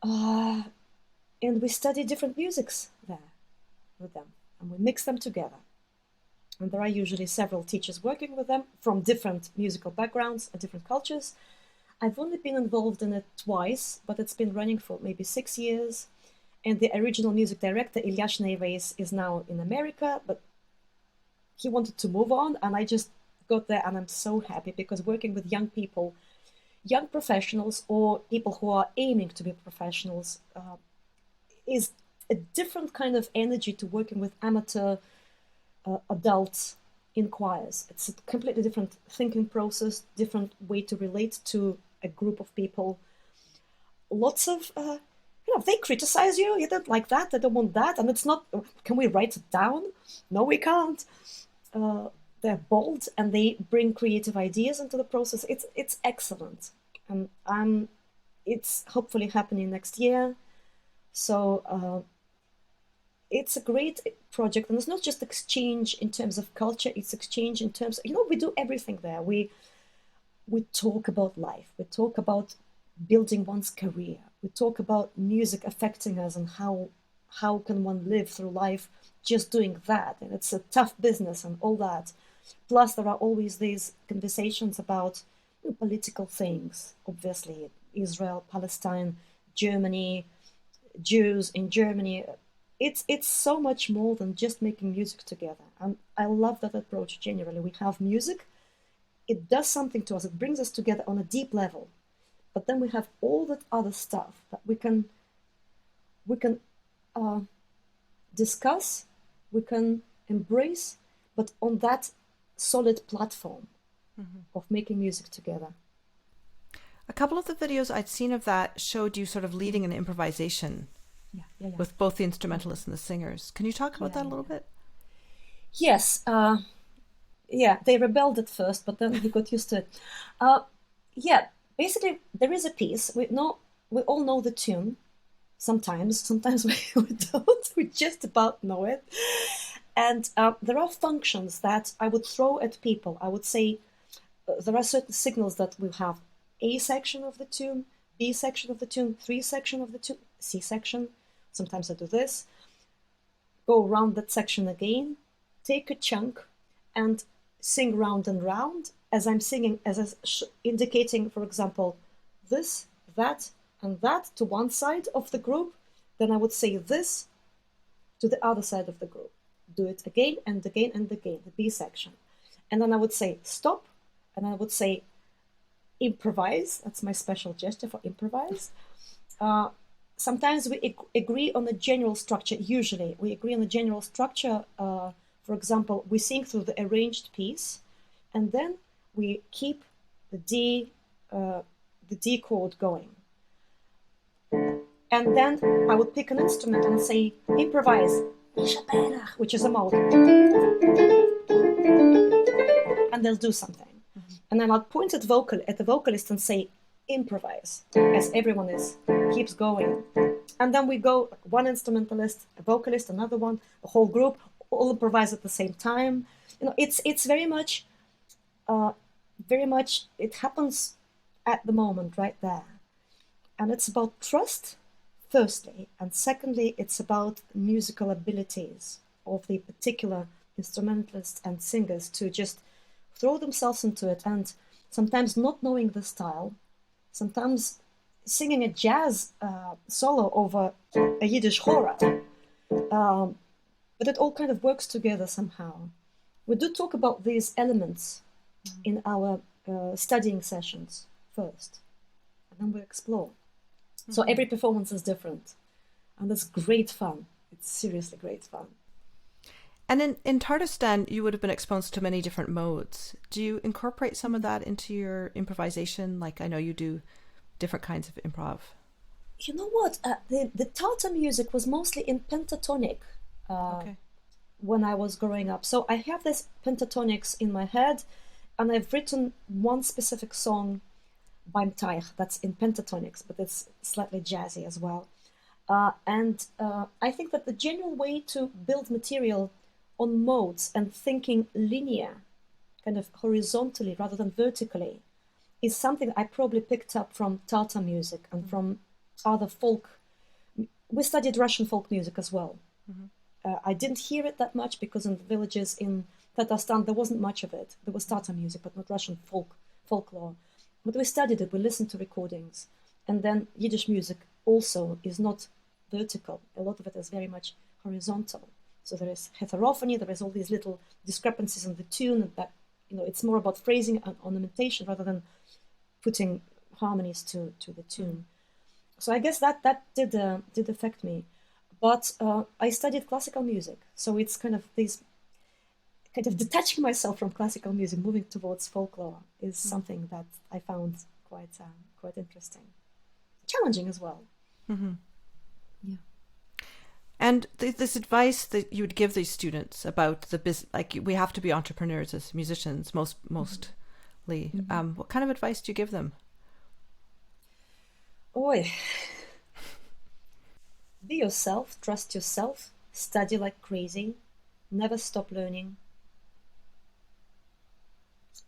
And we study different musics there with them, and we mix them together. And there are usually several teachers working with them from different musical backgrounds and different cultures. I've only been involved in it twice, but it's been running for maybe 6 years. And the original music director, Ilya Schneeweis, is now in America, but he wanted to move on, and I just got there, and I'm so happy because working with young people, young professionals, or people who are aiming to be professionals, is a different kind of energy to working with amateur adults in choirs. It's a completely different thinking process, different way to relate to a group of people. Lots of, they criticize you. You don't like that. They don't want that. And it's not, can we write it down? No, we can't. They're bold and they bring creative ideas into the process. It's excellent. And it's hopefully happening next year. So it's a great project. And it's not just exchange in terms of culture. It's exchange in terms, we do everything there. We talk about life. We talk about building one's career. We talk about music affecting us and how can one live through life just doing that. And it's a tough business and all that. Plus, there are always these conversations about political things, obviously. Israel, Palestine, Germany, Jews in Germany. It's so much more than just making music together. And I love that approach generally. We have music. It does something to us. It brings us together on a deep level. But then we have all that other stuff that we can discuss, we can embrace, but on that solid platform of making music together. A couple of the videos I'd seen of that showed you sort of leading an improvisation with both the instrumentalists and the singers. Can you talk about that a little bit? Yes. They rebelled at first, but then we got used to it. Basically, there is a piece. We all know the tune. Sometimes we don't. We just about know it. And there are functions that I would throw at people. I would say there are certain signals that we have A section of the tune, B section of the tune, 3 section of the tune, C section. Sometimes I do this. Go around that section again. take a chunk and sing round and round as I'm singing, indicating, for example, this, that, and that to one side of the group. Then I would say this to the other side of the group. Do it again and again and again, the B section. And then I would say stop, and I would say improvise. That's my special gesture for improvise. Sometimes we agree on a general structure. Usually we agree on a general structure. For example, we sing through the arranged piece, and then we keep the D chord going. And then I would pick an instrument and say improvise, which is a mode, and they'll do something. And then I'll point at the vocalist and say improvise, as everyone keeps going. And then we go, one instrumentalist, a vocalist, another one, the whole group, all improvise at the same time. It's very much, it happens at the moment right there. And it's about trust, firstly, and secondly, it's about musical abilities of the particular instrumentalists and singers to just throw themselves into it, and sometimes not knowing the style, sometimes singing a jazz solo over a Yiddish horror. But it all kind of works together somehow. We do talk about these elements in our studying sessions first, and then we explore. So every performance is different, and it's great fun. It's seriously great fun. And in Tartarstan, you would have been exposed to many different modes. Do you incorporate some of that into your improvisation? Like, I know you do different kinds of improv. You know what? The Tartar music was mostly in pentatonic when I was growing up. So I have this pentatonics in my head, and I've written one specific song, Beim Teich, that's in pentatonics, but it's slightly jazzy as well. And I think that the general way to build material on modes and thinking linear, kind of horizontally rather than vertically, is something I probably picked up from Tartar music and from other folk. We studied Russian folk music as well. I didn't hear it that much because in the villages in Tartarstan there wasn't much of it. There was Tartar music, but not Russian folklore. But we studied it, we listened to recordings. And then Yiddish music also is not vertical. A lot of it is very much horizontal. So there is heterophony, there is all these little discrepancies in the tune that, it's more about phrasing and ornamentation rather than putting harmonies to the tune. So I guess that did affect me. But I studied classical music. So it's kind of detaching myself from classical music, moving towards folklore is something that I found quite interesting. Challenging as well. Mm-hmm. Yeah. And this advice that you would give these students about the business, like we have to be entrepreneurs as musicians, mostly. Mm-hmm. What kind of advice do you give them? Be yourself, trust yourself, study like crazy, never stop learning.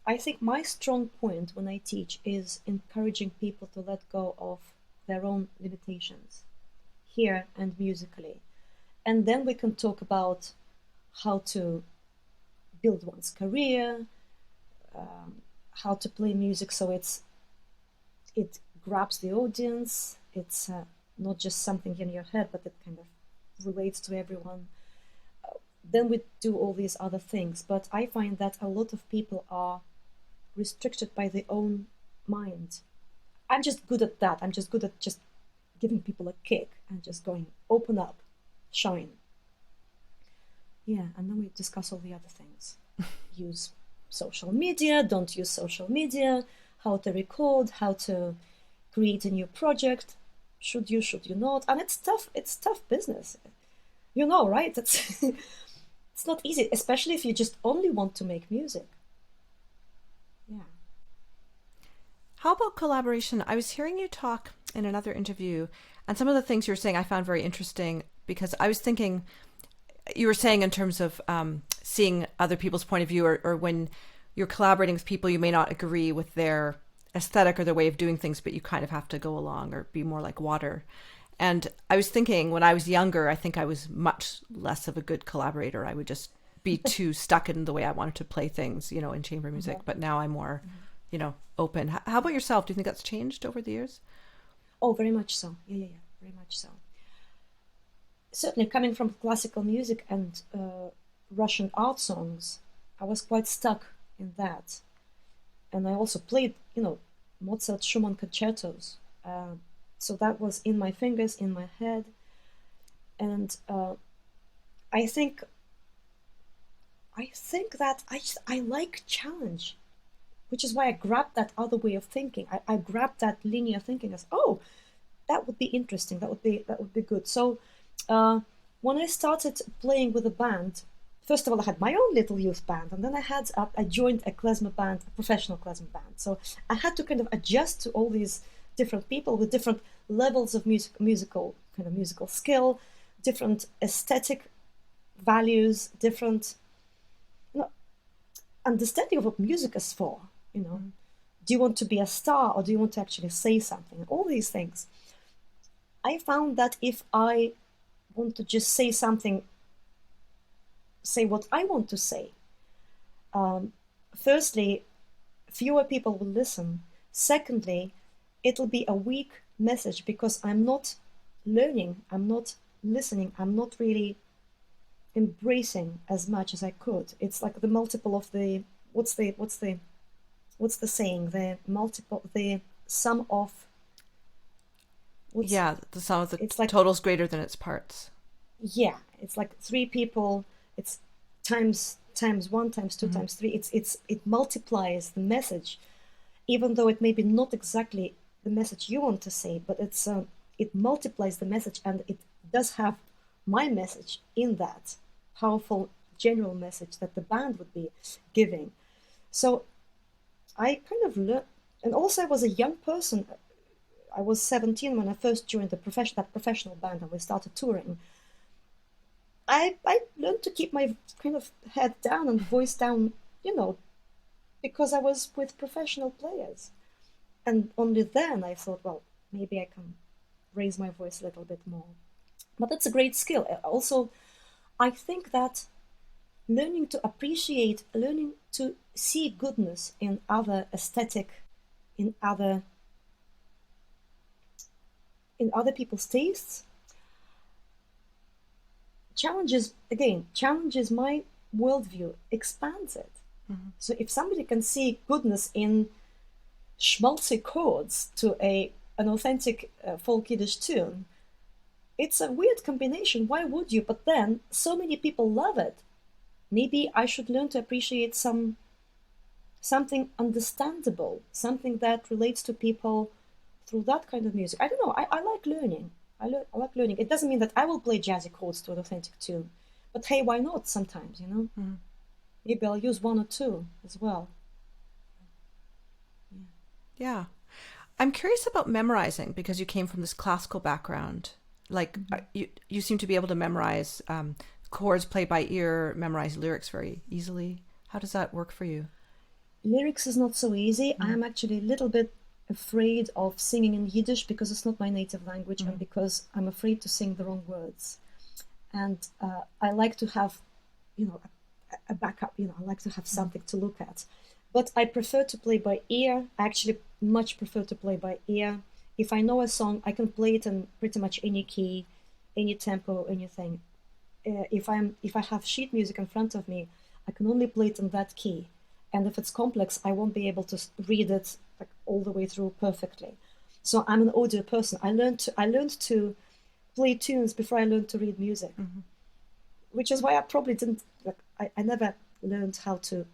I think my strong point when I teach is encouraging people to let go of their own limitations, here and musically. And then we can talk about how to build one's career, how to play music so it grabs the audience. It's not just something in your head, but it kind of relates to everyone. Then we do all these other things. But I find that a lot of people are restricted by their own mind. I'm just good at that. I'm just good at just giving people a kick and just going, open up, shine. Yeah, and then we discuss all the other things. Use social media, don't use social media, how to record, how to create a new project. Should you not? And it's tough business. Right? It's it's not easy, especially if you just only want to make music. Yeah. How about collaboration? I was hearing you talk in another interview, and some of the things you were saying I found very interesting, because I was thinking, you were saying in terms of seeing other people's point of view, or when you're collaborating with people, you may not agree with their aesthetic or their way of doing things, but you kind of have to go along or be more like water. And I was thinking, when I was younger, I think I was much less of a good collaborator. I would just be too stuck in the way I wanted to play things, in chamber music. But now I'm more, open. How about yourself? Do you think that's changed over the years? Oh, very much so. Yeah, very much so. Certainly, coming from classical music and Russian art songs, I was quite stuck in that. And I also played, Mozart, Schumann concertos. So that was in my fingers, in my head. And I think that I like challenge, which is why I grabbed that other way of thinking. I grabbed that linear thinking as, that would be interesting. That would be good. So when I started playing with a band, first of all, I had my own little youth band, and then I joined a klezmer band, a professional klezmer band. So I had to kind of adjust to all these different people with different levels of musical skill, different aesthetic values, different understanding of what music is for. Do you want to be a star, or do you want to actually say something? All these things. I found that if I want to just say something, say what I want to say, firstly, fewer people will listen. Secondly, it'll be a weak message because I'm not learning, I'm not listening, I'm not really embracing as much as I could. It's like the multiple of the what's the saying? The sum of the sum of the total's greater than its parts. Yeah, it's like three people. It's times one, times two, times three. It multiplies the message, even though it may be not exactly the message you want to say, but it multiplies the message, and it does have my message in that powerful general message that the band would be giving. So I kind of learned, and also I was a young person. I was 17 when I first joined that professional band, and we started touring. I learned to keep my kind of head down and voice down, because I was with professional players. And only then I thought, well, maybe I can raise my voice a little bit more. But that's a great skill. Also, I think that learning to appreciate, learning to see goodness in other aesthetic, in other people's tastes, challenges my worldview, expands it. So if somebody can see goodness in schmaltzy chords to an authentic folk Yiddish tune, it's a weird combination. Why would you? But then so many people love it. Maybe I should learn to appreciate something understandable, something that relates to people through that kind of music. I don't know. I like learning. I like learning. It doesn't mean that I will play jazzy chords to an authentic tune, but hey, why not? Sometimes, maybe I'll use one or two as well. Yeah. I'm curious about memorizing, because you came from this classical background. Like you seem to be able to memorize chords, play by ear, memorize lyrics very easily. How does that work for you? Lyrics is not so easy. I'm actually a little bit afraid of singing in Yiddish because it's not my native language, and because I'm afraid to sing the wrong words. And I like to have, a backup. I like to have something to look at. But I prefer to play by ear. I actually much prefer to play by ear. If I know a song, I can play it in pretty much any key, any tempo, anything. If I have sheet music in front of me, I can only play it in that key. And if it's complex, I won't be able to read it like all the way through perfectly. So I'm an audio person. I learned to play tunes before I learned to read music, which is why I probably didn't. I never learned how to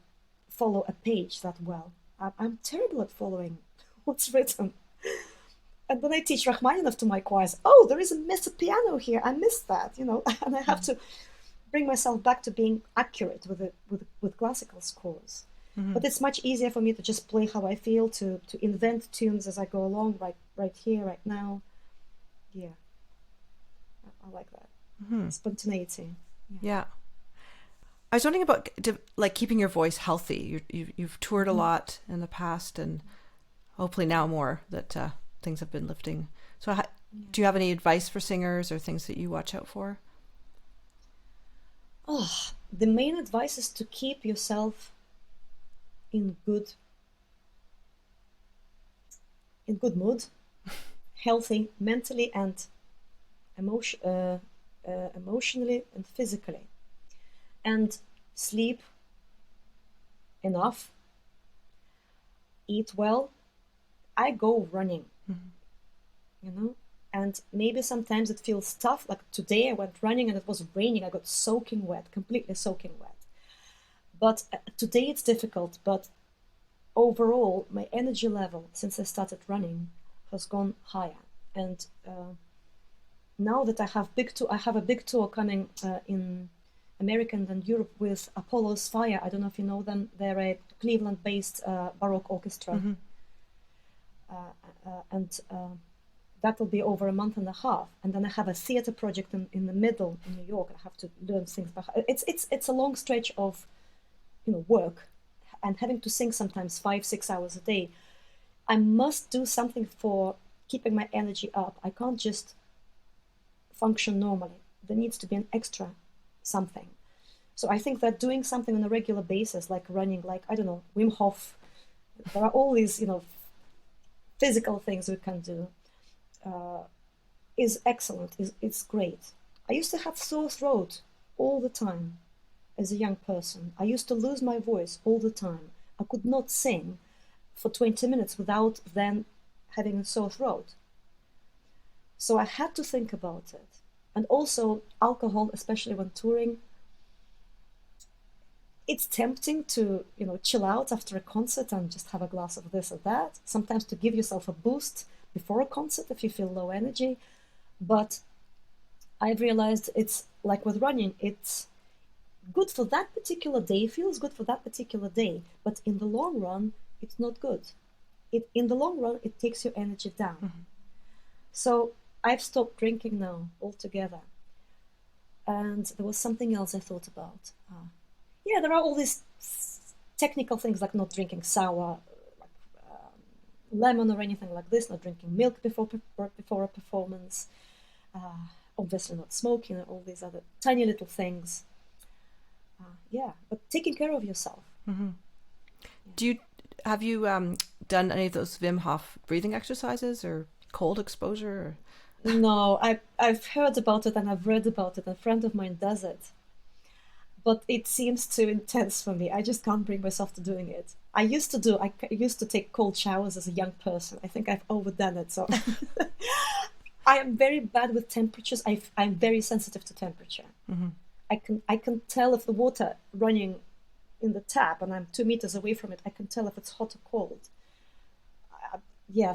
follow a page that well. I'm terrible at following what's written. And when I teach Rachmaninoff to my choirs, there is a missed piano here. I missed that, and I have to bring myself back to being accurate with classical scores. But it's much easier for me to just play how I feel, to invent tunes as I go along, right here, right now. Yeah, I like that. Spontaneity. Yeah. I was wondering about keeping your voice healthy. You've toured a lot in the past, and hopefully now more that things have been lifting. So do you have any advice for singers or things that you watch out for? the main advice is to keep yourself in good mood, healthy mentally and emotionally and physically, and sleep enough, eat well. I go running, and maybe sometimes it feels tough. Like today I went running and it was raining. I got soaking wet, completely soaking wet. But today it's difficult, but overall my energy level since I started running has gone higher. And now that I have a big tour coming in America and Europe with Apollo's Fire. I don't know if you know them. They're a Cleveland-based Baroque orchestra. And that will be over a month and a half. And then I have a theater project in the middle in New York. I have to learn things. It's a long stretch of work and having to sing sometimes 5-6 hours a day. I must do something for keeping my energy up. I can't just function normally. There needs to be an extra something. So I think that doing something on a regular basis, like running, like, I don't know, Wim Hof, there are all these, physical things we can do, is excellent, it's great. I used to have sore throat all the time as a young person. I used to lose my voice all the time. I could not sing for 20 minutes without then having a sore throat. So I had to think about it. And also alcohol, especially when touring, it's tempting to, chill out after a concert and just have a glass of this or that. Sometimes to give yourself a boost before a concert if you feel low energy. But I've realized it's like with running, it's good for that particular day, feels good for that particular day. But in the long run, it's not good. In the long run, it takes your energy down. Mm-hmm. So I've stopped drinking now altogether. And there was something else I thought about. There are all these technical things like not drinking sour, lemon or anything like this, not drinking milk before a performance, obviously not smoking, all these other tiny little things. But taking care of yourself. Mm-hmm. Yeah. Have you done any of those Wim Hof breathing exercises or cold exposure? Or? No, I've heard about it and I've read about it. A friend of mine does it. But it seems too intense for me. I just can't bring myself to doing it. I used to take cold showers as a young person. I think I've overdone it. So I am very bad with temperatures. I'm very sensitive to temperature. Mm-hmm. I can tell if the water running in the tap and I'm 2 meters away from it, I can tell if it's hot or cold.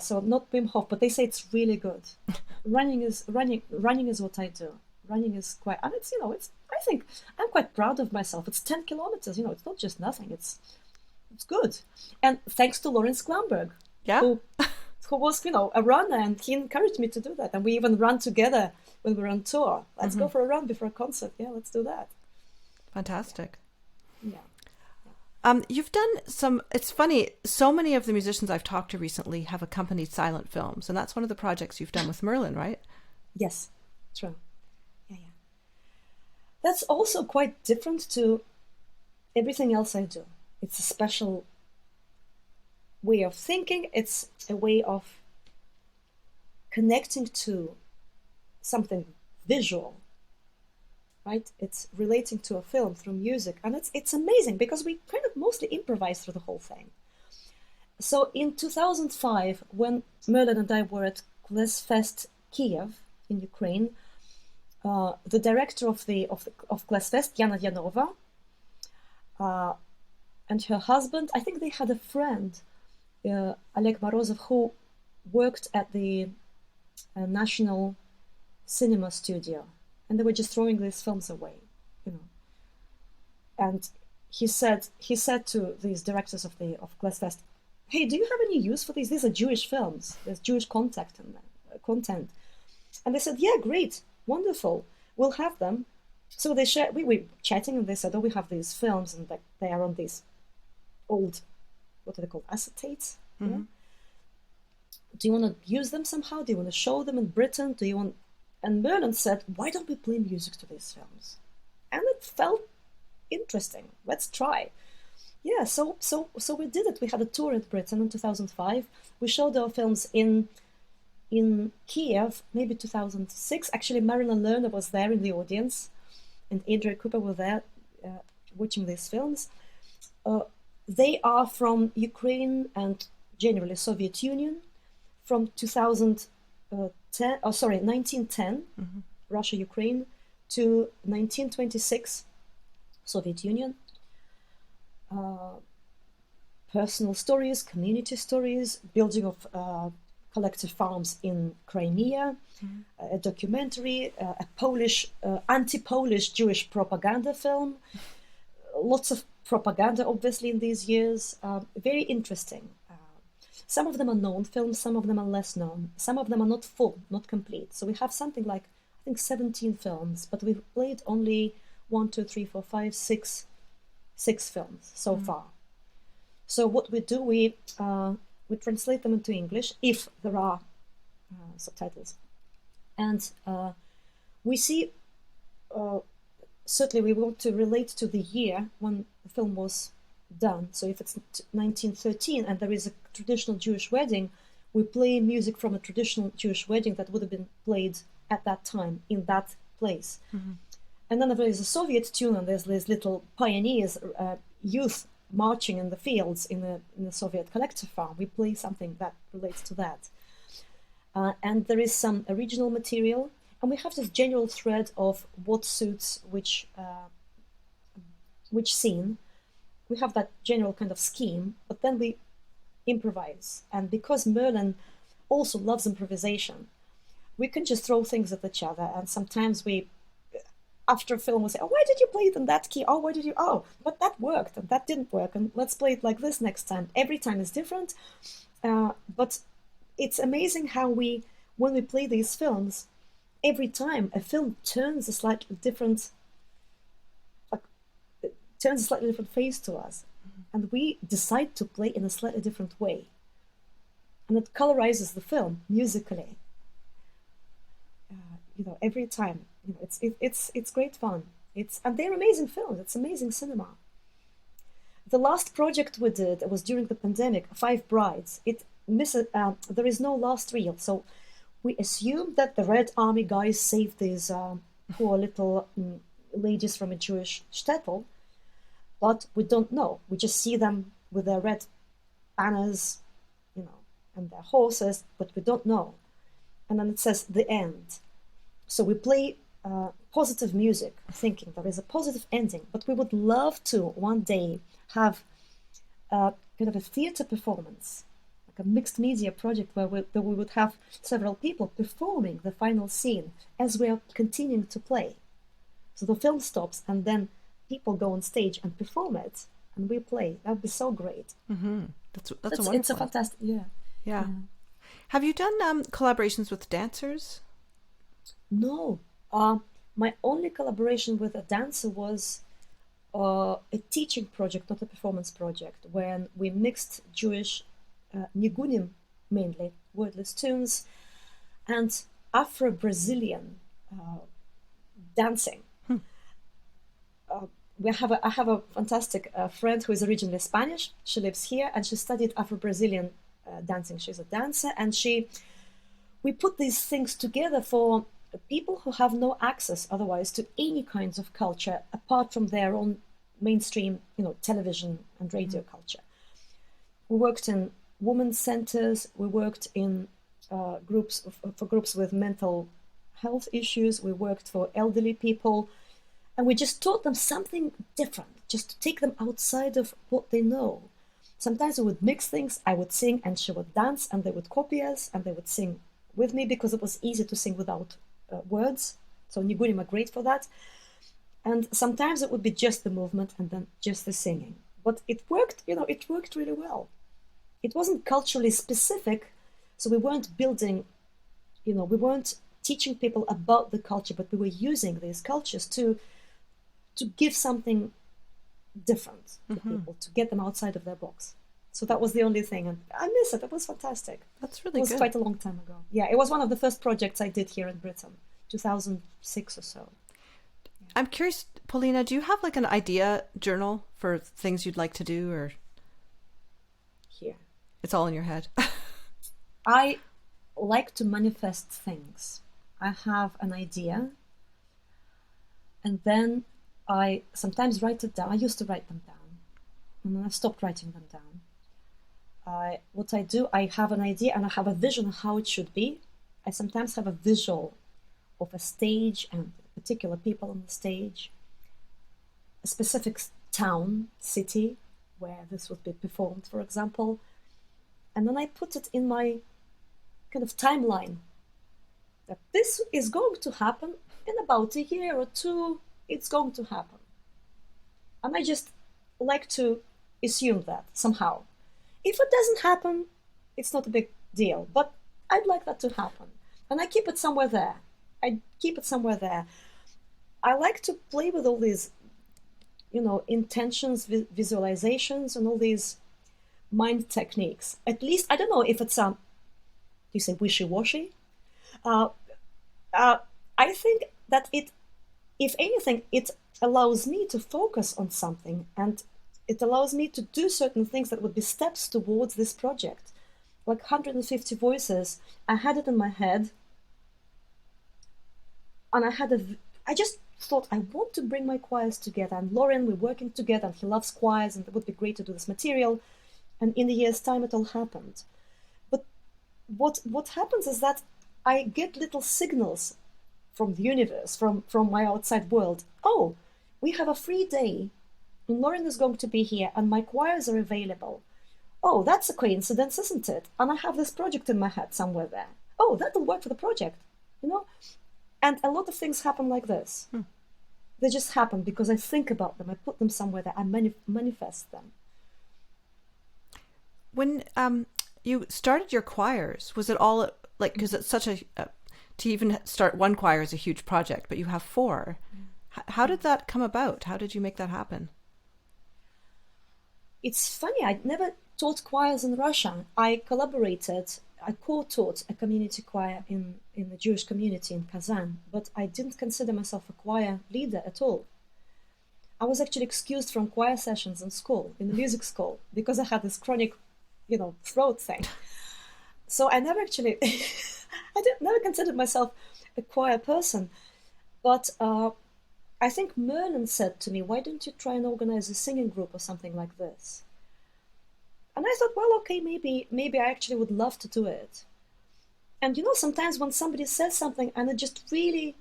So not Wim Hof, but they say it's really good. Running is what I do. Running is quite, and it's I think I'm quite proud of myself. It's 10 kilometers, it's not just nothing. It's good. And thanks to Lorin Sklamberg, who was, a runner, and he encouraged me to do that. And we even run together when we're on tour. Let's go for a run before a concert. Yeah, let's do that. Fantastic. Yeah. You've done it's funny, so many of the musicians I've talked to recently have accompanied silent films, and that's one of the projects you've done with Merlin, right? Yes, true. Yeah. That's also quite different to everything else I do. It's a special way of thinking. It's a way of connecting to something visual, right? It's relating to a film through music. And it's amazing because we kind of mostly improvise through the whole thing. So in 2005, when Merlin and I were at Klesfest Kiev in Ukraine, the director of Klesfest, Yana Yanova, and her husband, I think they had a friend, Oleg Morozov, who worked at the National Cinema Studio, and they were just throwing these films away, And he said to these directors of Klesfest, "Hey, do you have any use for these? These are Jewish films. There's Jewish content in them, content." And they said, "Yeah, great. Wonderful, we'll have them." So they shared. We were chatting, and they said, "Oh, we have these films, and they are on these old, what are they called, acetates? Mm-hmm. Yeah? Do you want to use them somehow? Do you want to show them in Britain? Do you want?" And Merlin said, "Why don't we play music to these films?" And interesting. Let's try. Yeah, so we did it. We had a tour in Britain in 2005. We showed our films in Kiev, maybe 2006. Actually, Marilyn Lerner was there in the audience, and Adrienne Cooper were there watching these films. They are from Ukraine and generally Soviet Union from 1910, Russia, Ukraine, to 1926, Soviet Union. Personal stories, community stories, building of collective farms in Crimea, a documentary, a Polish, anti-Polish Jewish propaganda film, lots of propaganda, obviously, in these years. Very interesting. Some of them are known films, some of them are less known. Some of them are not full, not complete. So we have something like, I think, 17 films, but we've played only 6 films so far. So what we do, we translate them into English, if there are subtitles. And we see, certainly we want to relate to the year when the film was done. So if it's 1913 and there is a traditional Jewish wedding, we play music from a traditional Jewish wedding that would have been played at that time in that place. And then there is a Soviet tune, and there's these little pioneers, youth marching in the fields in the Soviet collective farm. We play something that relates to that. And there is some original material, and we have this general thread of what suits which scene. We have that general kind of scheme, but then we improvise. And because Merlin also loves improvisation, we can just throw things at each other. And sometimes we, after a film, we'll say, oh, why did you play it in that key? Oh, why did you? Oh, but that worked and that didn't work. And let's play it like this next time. Every time is different. But it's amazing how when we play these films, every time a film turns a slightly different face to us, and we decide to play in a slightly different way, and it colorizes the film musically. Every time, it's great fun. And they're amazing films. It's amazing cinema. The last project we did was during the pandemic, 5 Brides. There is no last reel, so we assume that the Red Army guys saved these poor little ladies from a Jewish shtetl. But we don't know. We just see them with their red banners, and their horses, but we don't know. And then it says the end. So we play positive music, thinking there is a positive ending. But we would love to one day have kind of a theater performance, like a mixed media project where we would have several people performing the final scene as we are continuing to play. So the film stops, and then people go on stage and perform it, and we play. That would be so great. That's wonderful. It's a fantastic, yeah. Have you done collaborations with dancers? No. My only collaboration with a dancer was a teaching project, not a performance project, when we mixed Jewish nigunim, mainly wordless tunes, and Afro-Brazilian dancing. I have a fantastic friend who is originally Spanish. She lives here, and she studied Afro-Brazilian dancing. She's a dancer, and we put these things together for people who have no access otherwise to any kinds of culture apart from their own mainstream, television and radio culture. We worked in women's centers. We worked in groups with mental health issues. We worked for elderly people. And we just taught them something different, just to take them outside of what they know. Sometimes we would mix things. I would sing and she would dance, and they would copy us, and they would sing with me because it was easy to sing without words. So nigunim are great for that. And sometimes it would be just the movement and then just the singing. But it worked, it worked really well. It wasn't culturally specific, so we weren't building, we weren't teaching people about the culture, but we were using these cultures to give something different to people, to get them outside of their box. So that was the only thing, and I miss it. It was fantastic. That's really good. It was quite a long time ago. Yeah, it was one of the first projects I did here in Britain, 2006 or so. I'm curious, Polina, do you have like an idea journal for things you'd like to do, or Here. It's all in your head? I like to manifest things. I have an idea, and then I sometimes write it down. I used to write them down, and then I stopped writing them down. What I do, I have an idea and I have a vision of how it should be. I sometimes have a visual of a stage and particular people on the stage, a specific town, city, where this would be performed, for example. And then I put it in my kind of timeline that this is going to happen in about a year or two, it's going to happen. And I just like to assume that somehow. If it doesn't happen, it's not a big deal, but I'd like that to happen. And I keep it somewhere there. I like to play with all these, intentions, visualizations, and all these mind techniques. At least, I don't know if it's, you say wishy-washy? I think that if anything, it allows me to focus on something, and it allows me to do certain things that would be steps towards this project. Like 150 voices, I had it in my head, and I just thought, I want to bring my choirs together, and Lorin, we're working together, and he loves choirs, and it would be great to do this material. And in a year's time, it all happened. But what happens is that I get little signals from the universe, from my outside world. Oh, we have a free day, and Lorin is going to be here, and my choirs are available. Oh, that's a coincidence, isn't it? And I have this project in my head somewhere there. Oh, that'll work for the project, And a lot of things happen like this. They just happen because I think about them. I put them somewhere there. I manifest them. When you started your choirs, was it all like, because it's such to even start one choir is a huge project, but you have 4. How did that come about? How did you make that happen? It's funny, I'd never taught choirs in Russia. I co-taught a community choir in the Jewish community in Kazan, but I didn't consider myself a choir leader at all. I was actually excused from choir sessions in school, in the music school, because I had this chronic, throat thing. So I never actually, never considered myself a choir person. But I think Merlin said to me, why don't you try and organize a singing group or something like this? And I thought, well, okay, maybe I actually would love to do it. And sometimes when somebody says something and it just really,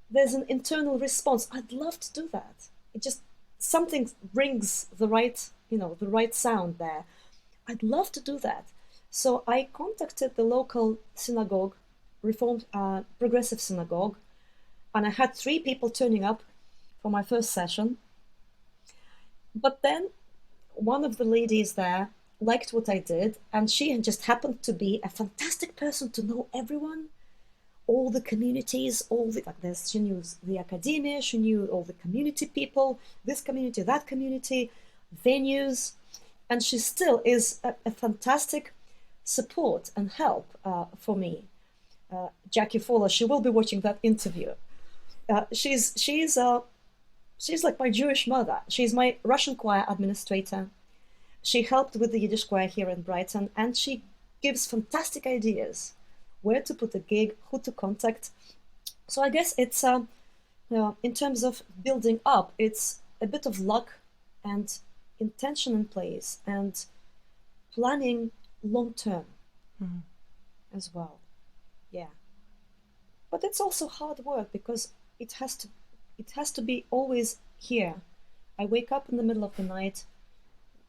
there's an internal response, I'd love to do that. It just, something rings the right sound there. I'd love to do that. So I contacted the local synagogue, Reformed Progressive Synagogue, and I had 3 people turning up for my first session. But then one of the ladies there liked what I did, and she just happened to be a fantastic person to know everyone, all the communities, she knew the academia, she knew all the community people, this community, that community, venues, and she still is a fantastic support and help for me. Jackie Fowler, she will be watching that interview. She's like my Jewish mother. She's my Russian choir administrator. She helped with the Yiddish choir here in Brighton, and she gives fantastic ideas, where to put a gig, who to contact. So I guess it's, in terms of building up, it's a bit of luck and intention in place and planning long term as well. Yeah. But it's also hard work because it has to be always here. I wake up in the middle of the night.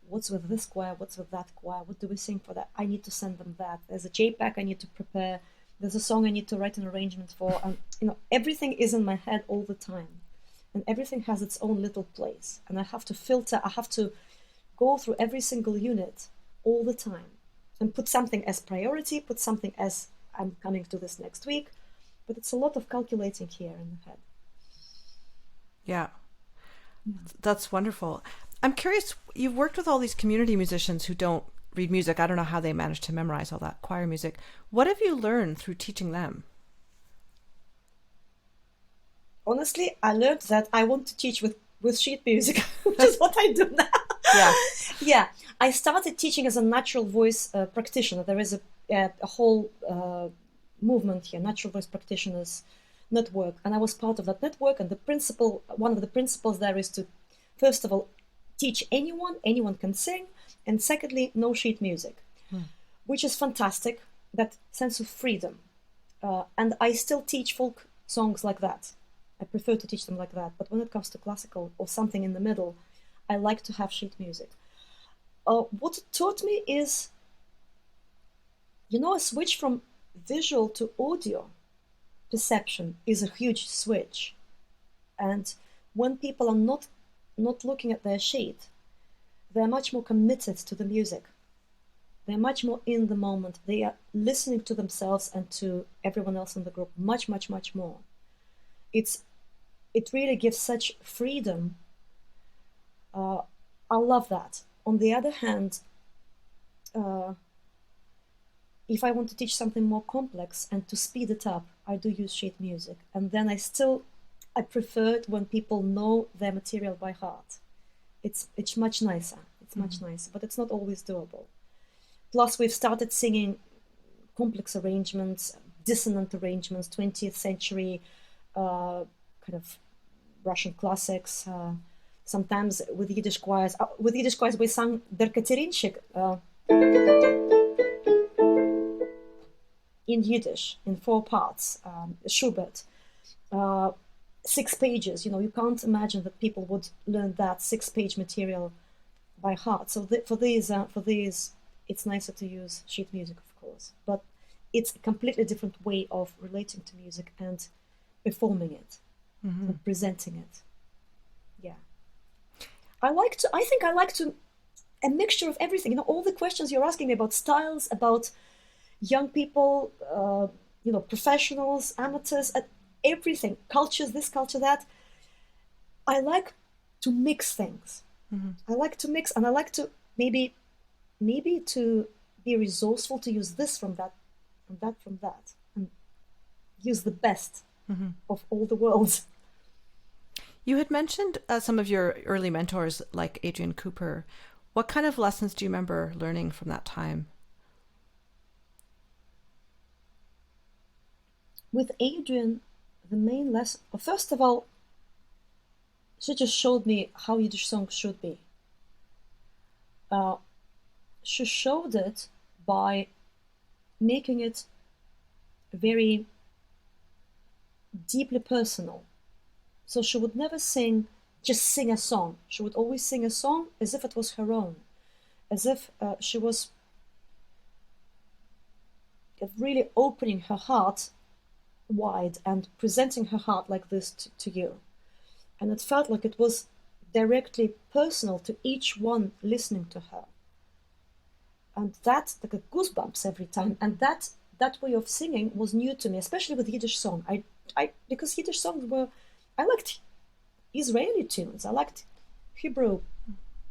What's with this choir? What's with that choir? What do we sing for that? I need to send them that. There's a JPEG I need to prepare. There's a song I need to write an arrangement for. And everything is in my head all the time, and everything has its own little place. And I have to filter. I have to go through every single unit all the time, and put something as priority. Put something as I'm coming to this next week. But it's a lot of calculating here in the head. Yeah. That's wonderful. I'm curious, you've worked with all these community musicians who don't read music. I don't know how they manage to memorize all that choir music. What have you learned through teaching them? honestly, I learned that I want to teach with sheet music, which is what I do now. Yeah. Yeah, I started teaching as a natural voice practitioner. There is a whole movement here, natural voice practitioners network, and I was part of that network. And one of the principles there is to, first of all, teach anyone can sing, and secondly, no sheet music, which is fantastic. That sense of freedom, and I still teach folk songs like that. I prefer to teach them like that. But when it comes to classical or something in the middle, I like to have sheet music. What it taught me is, a switch from visual to audio perception is a huge switch. And when people are not looking at their sheet, they're much more committed to the music. They're much more in the moment. They are listening to themselves and to everyone else in the group much, much, much more. It really gives such freedom. I love that. On the other hand, if I want to teach something more complex and to speed it up, I do use sheet music. And then I prefer it when people know their material by heart. It's much nicer. It's much nicer, but it's not always doable. Plus, we've started singing complex arrangements, dissonant arrangements, 20th century kind of Russian classics. Sometimes with Yiddish choirs. With Yiddish choirs, we sang Der Katerinchik in Yiddish, in 4 parts, Schubert. 6 pages, you can't imagine that people would learn that 6-page material by heart. So for these, it's nicer to use sheet music, of course, but it's a completely different way of relating to music and performing it, and presenting it. Yeah. I think I like to, a mixture of everything, all the questions you're asking me about styles, about young people, professionals, amateurs, everything, cultures, this culture, that. I like to mix things. I like to mix, and I like to maybe to be resourceful, to use this from that, and use the best of all the worlds. You had mentioned some of your early mentors, like Adrienne Cooper. What kind of lessons do you remember learning from that time? With Adrienne, the main lesson, first of all, she just showed me how Yiddish songs should be. She showed it by making it very deeply personal. So she would never just sing a song. She would always sing a song as if it was her own, as if she was really opening her heart wide and presenting her heart like this to you. And it felt like it was directly personal to each one listening to her. And that, like a goosebumps every time. And that way of singing was new to me, especially with Yiddish song. Because Yiddish songs I liked Israeli tunes. I liked Hebrew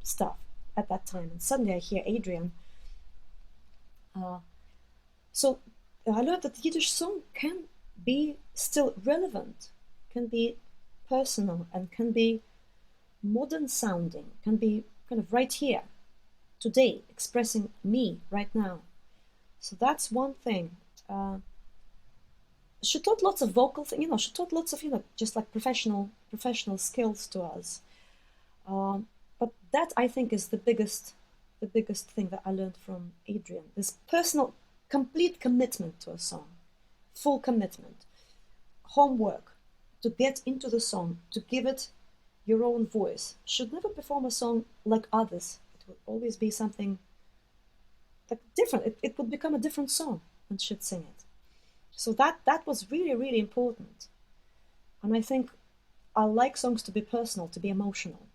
stuff at that time. And suddenly I hear Adrienne. So I learned that Yiddish song can be still relevant, can be personal, and can be modern sounding, can be kind of right here, today, expressing me right now. So that's one thing. She taught lots of vocal things, she taught lots of, just like professional skills to us. But that, I think, is the biggest thing that I learned from Adrienne. This personal, complete commitment to a song, full commitment, homework, to get into the song, to give it your own voice. Should never perform a song like others. It would always be something like different. It would become a different song when she'd sing it. So that was really, really important. And I think I like songs to be personal, to be emotional.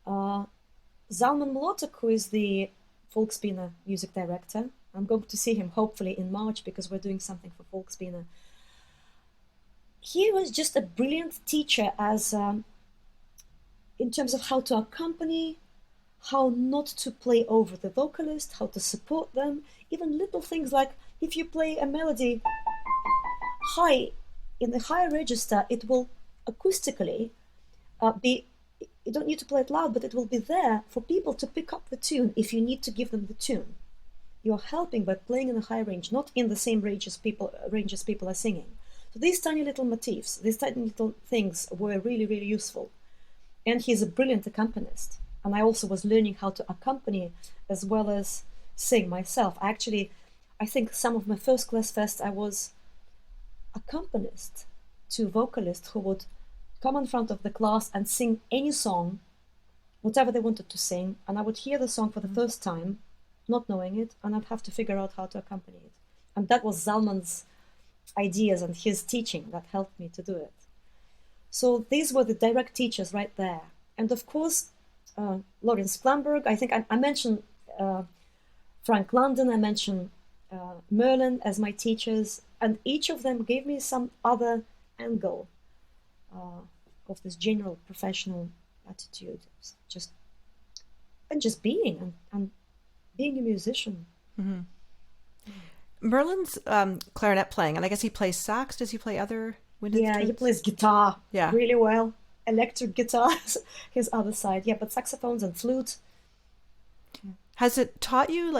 Zalmen Mlotek, who is the Volksbühne music director, I'm going to see him hopefully in March because we're doing something for Volksbühne. He was just a brilliant teacher in terms of how to accompany, how not to play over the vocalist, how to support them, even little things like if you play a melody high in the higher register, it will acoustically be, you don't need to play it loud, but it will be there for people to pick up the tune if you need to give them the tune. You're helping by playing in a high range, not in the same range as people are singing. So these tiny little motifs, these tiny little things were really, really useful. And he's a brilliant accompanist. And I also was learning how to accompany as well as sing myself. I think some of my first class fests, I was accompanist to vocalists who would come in front of the class and sing any song, whatever they wanted to sing, and I would hear the song for the first time, not knowing it, and I'd have to figure out how to accompany it. And that was Zalman's ideas and his teaching that helped me to do it. So these were the direct teachers right there. And of course, Lorin Sklamberg, I think I mentioned Frank London, I mentioned Merlin as my teachers, and each of them gave me some other angle of this general professional attitude, just being and being a musician. Mm-hmm. Merlin's clarinet playing, and I guess he plays sax. Does he play other wind instruments? Yeah, he plays guitar really well. Electric guitar, his other side. Yeah, but saxophones and flute. Has it taught you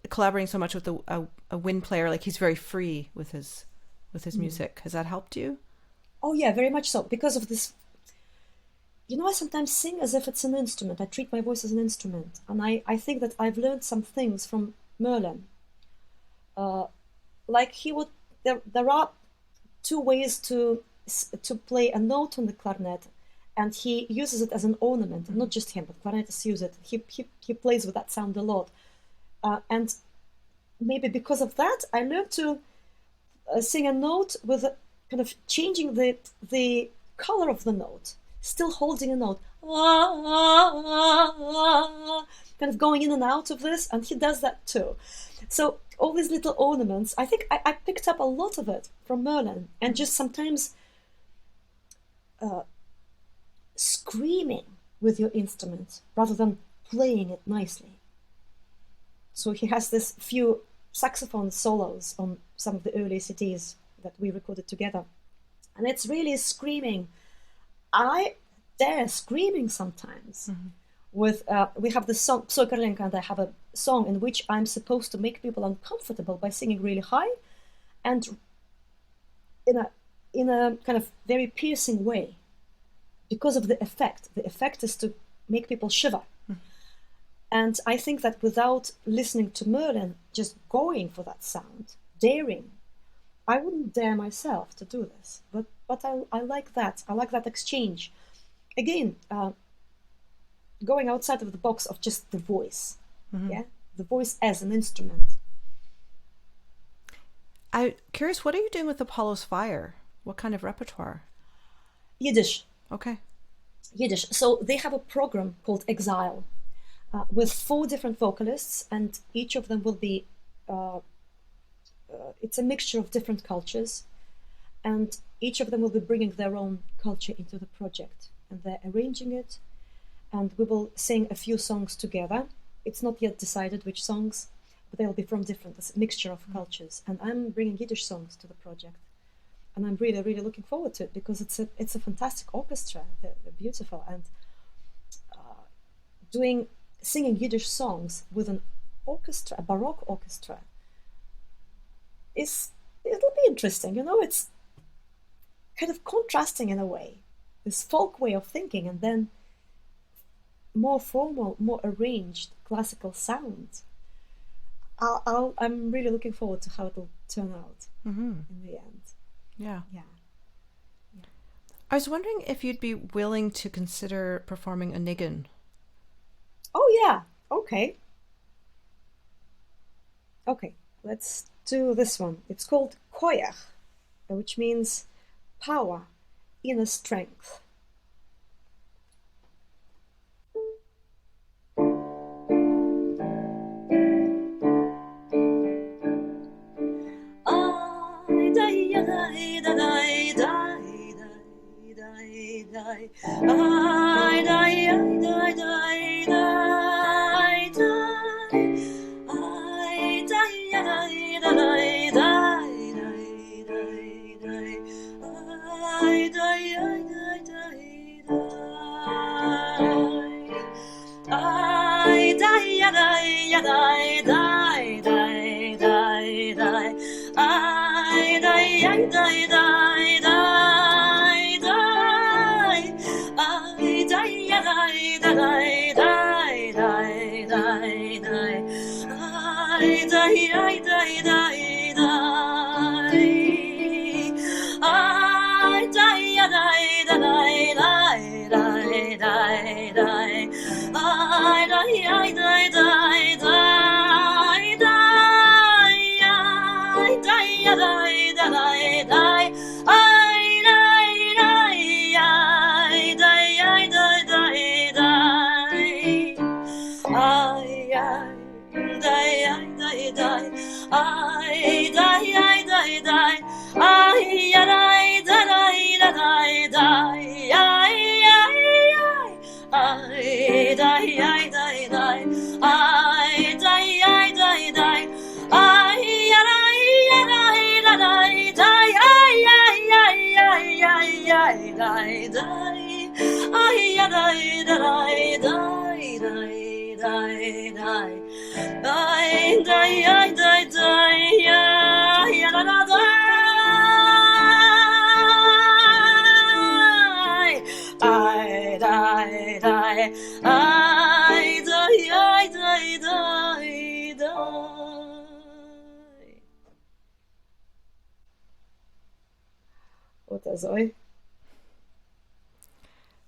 collaborating so much with a wind player? Like he's very free with his music. Has that helped you? Oh yeah, very much so. Because of this, I sometimes sing as if it's an instrument. I treat my voice as an instrument, and I think that I've learned some things from Merlin. Like he would, there are two ways to play a note on the clarinet, and he uses it as an ornament. And not just him, but clarinetists use it. He plays with that sound a lot, and maybe because of that, I learned to sing a note with kind of changing the color of the note, still holding a note, kind of going in and out of this, and he does that too. So all these little ornaments, I think I picked up a lot of it from Merlin, and just sometimes screaming with your instrument rather than playing it nicely. So he has this few saxophone solos on some of the early CDs that we recorded together, and it's really screaming. I dare screaming sometimes. Mm-hmm. With we have the song Psoy Korolenko, and I have a song in which I'm supposed to make people uncomfortable by singing really high and in a kind of very piercing way because of the effect. The effect is to make people shiver. Mm-hmm. And I think that without listening to Merlin, just going for that sound, daring, I wouldn't dare myself to do this. But I like that. I like that exchange. Again, going outside of the box of just the voice. Mm-hmm. Yeah, the voice as an instrument. I'm curious, what are you doing with Apollo's Fire? What kind of repertoire? Yiddish. Okay. Yiddish. So they have a program called Exile with 4 different vocalists, and each of them will be, it's a mixture of different cultures, and each of them will be bringing their own culture into the project, and they're arranging it, and we will sing a few songs together. It's not yet decided which songs, but they'll be from different, a mixture of cultures. And I'm bringing Yiddish songs to the project. And I'm really, really looking forward to it because it's a fantastic orchestra. They're beautiful. And singing Yiddish songs with an orchestra, a Baroque orchestra, it'll be interesting. It's kind of contrasting in a way. This folk way of thinking, and then more formal, more arranged classical sound. I'm really looking forward to how it'll turn out in the end. Yeah. Yeah. I was wondering if you'd be willing to consider performing a niggun. Oh yeah. Okay. Okay. Let's do this one. It's called Koyach, which means power, inner strength.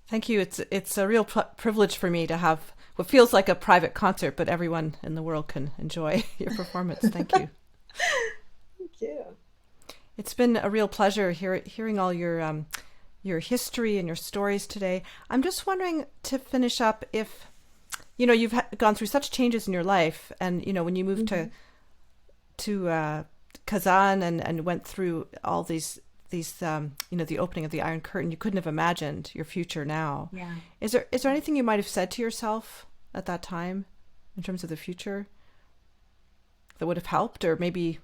Thank you. It's a real privilege for me to have what feels like a private concert, but everyone in the world can enjoy your performance. Thank you. Thank you. It's been a real pleasure hearing all your history and your stories today. I'm just wondering, to finish up, if you've gone through such changes in your life, and when you moved to Kazan and went through all these the opening of the Iron Curtain, you couldn't have imagined your future now. Yeah. Is there anything you might have said to yourself at that time in terms of the future that would have helped, or maybe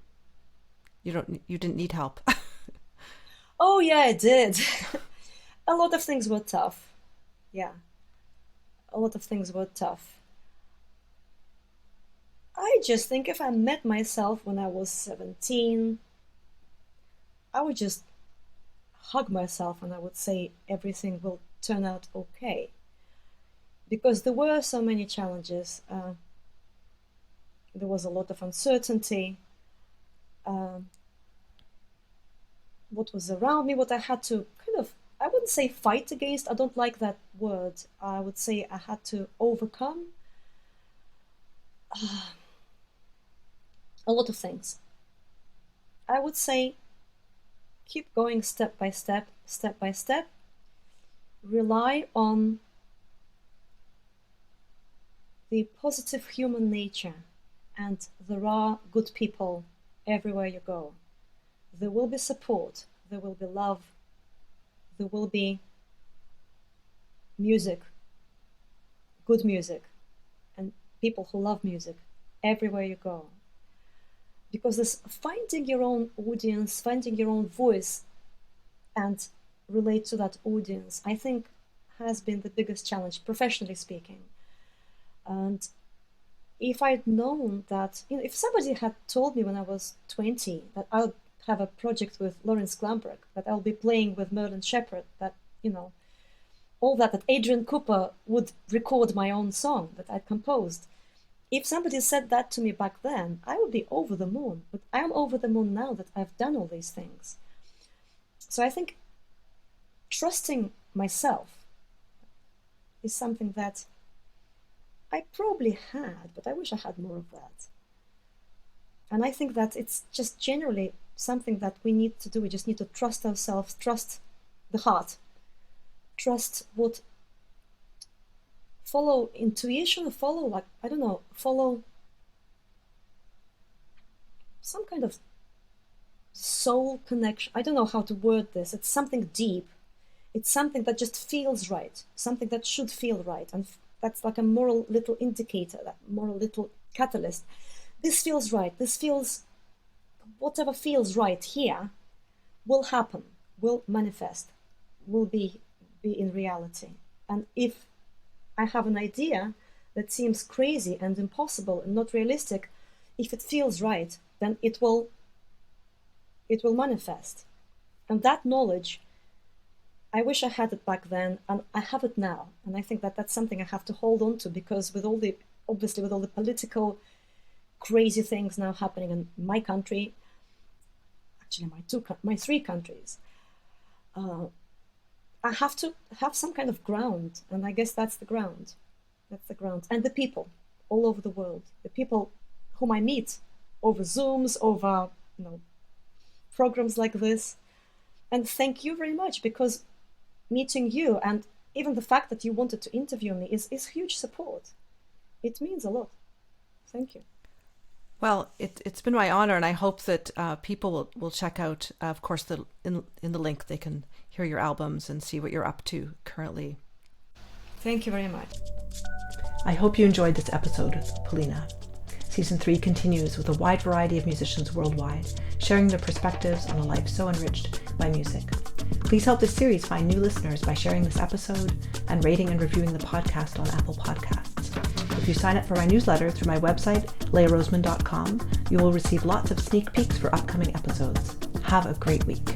you didn't need help? Oh yeah, I did. A lot of things were tough. Yeah. A lot of things were tough. I just think if I met myself when I was 17, I would just hug myself and I would say everything will turn out okay. Because there were so many challenges. There was a lot of uncertainty. What was around me, what I had to I wouldn't say fight against, I don't like that word. I would say I had to overcome a lot of things. I would say keep going step by step, step by step. Rely on the positive human nature, and there are good people everywhere you go. There will be support, there will be love, there will be music, good music, and people who love music everywhere you go. Because this finding your own audience, finding your own voice and relate to that audience, I think has been the biggest challenge, professionally speaking. And if I'd known that, if somebody had told me when I was 20 that I'll have a project with Lorin Sklamberg, that I'll be playing with Merlin Shepherd, that, all that Adrienne Cooper would record my own song that I'd composed. If somebody said that to me back then, I would be over the moon. But I'm over the moon now that I've done all these things. So I think trusting myself is something that I probably had, but I wish I had more of that. And I think that it's just generally something that we need to do. We just need to trust ourselves, trust the heart, trust what, follow intuition, follow follow some kind of soul connection. I don't know how to word this. It's something deep. It's something that just feels right, something that should feel right. And that's like a moral little indicator, that moral little catalyst. This feels right. This feels, whatever feels right here will happen, will manifest, will be in reality. And if I have an idea that seems crazy and impossible and not realistic, if it feels right, then it will manifest. And that knowledge, I wish I had it back then, and I have it now. And I think that that's something I have to hold on to, because with all the political crazy things now happening in my country, actually my three countries, I have to have some kind of ground, and I guess that's the ground. That's the ground. And the people all over the world, the people whom I meet over Zooms, over programs like this. And thank you very much, because meeting you and even the fact that you wanted to interview me is huge support. It means a lot. Thank you. Well, it's been my honor, and I hope that people will check out, of course, in the link, they can hear your albums and see what you're up to currently. Thank you very much. I hope you enjoyed this episode with Polina. Season 3 continues with a wide variety of musicians worldwide, sharing their perspectives on a life so enriched by music. Please help this series find new listeners by sharing this episode and rating and reviewing the podcast on Apple Podcasts. If you sign up for my newsletter through my website, leahroseman.com, you will receive lots of sneak peeks for upcoming episodes. Have a great week.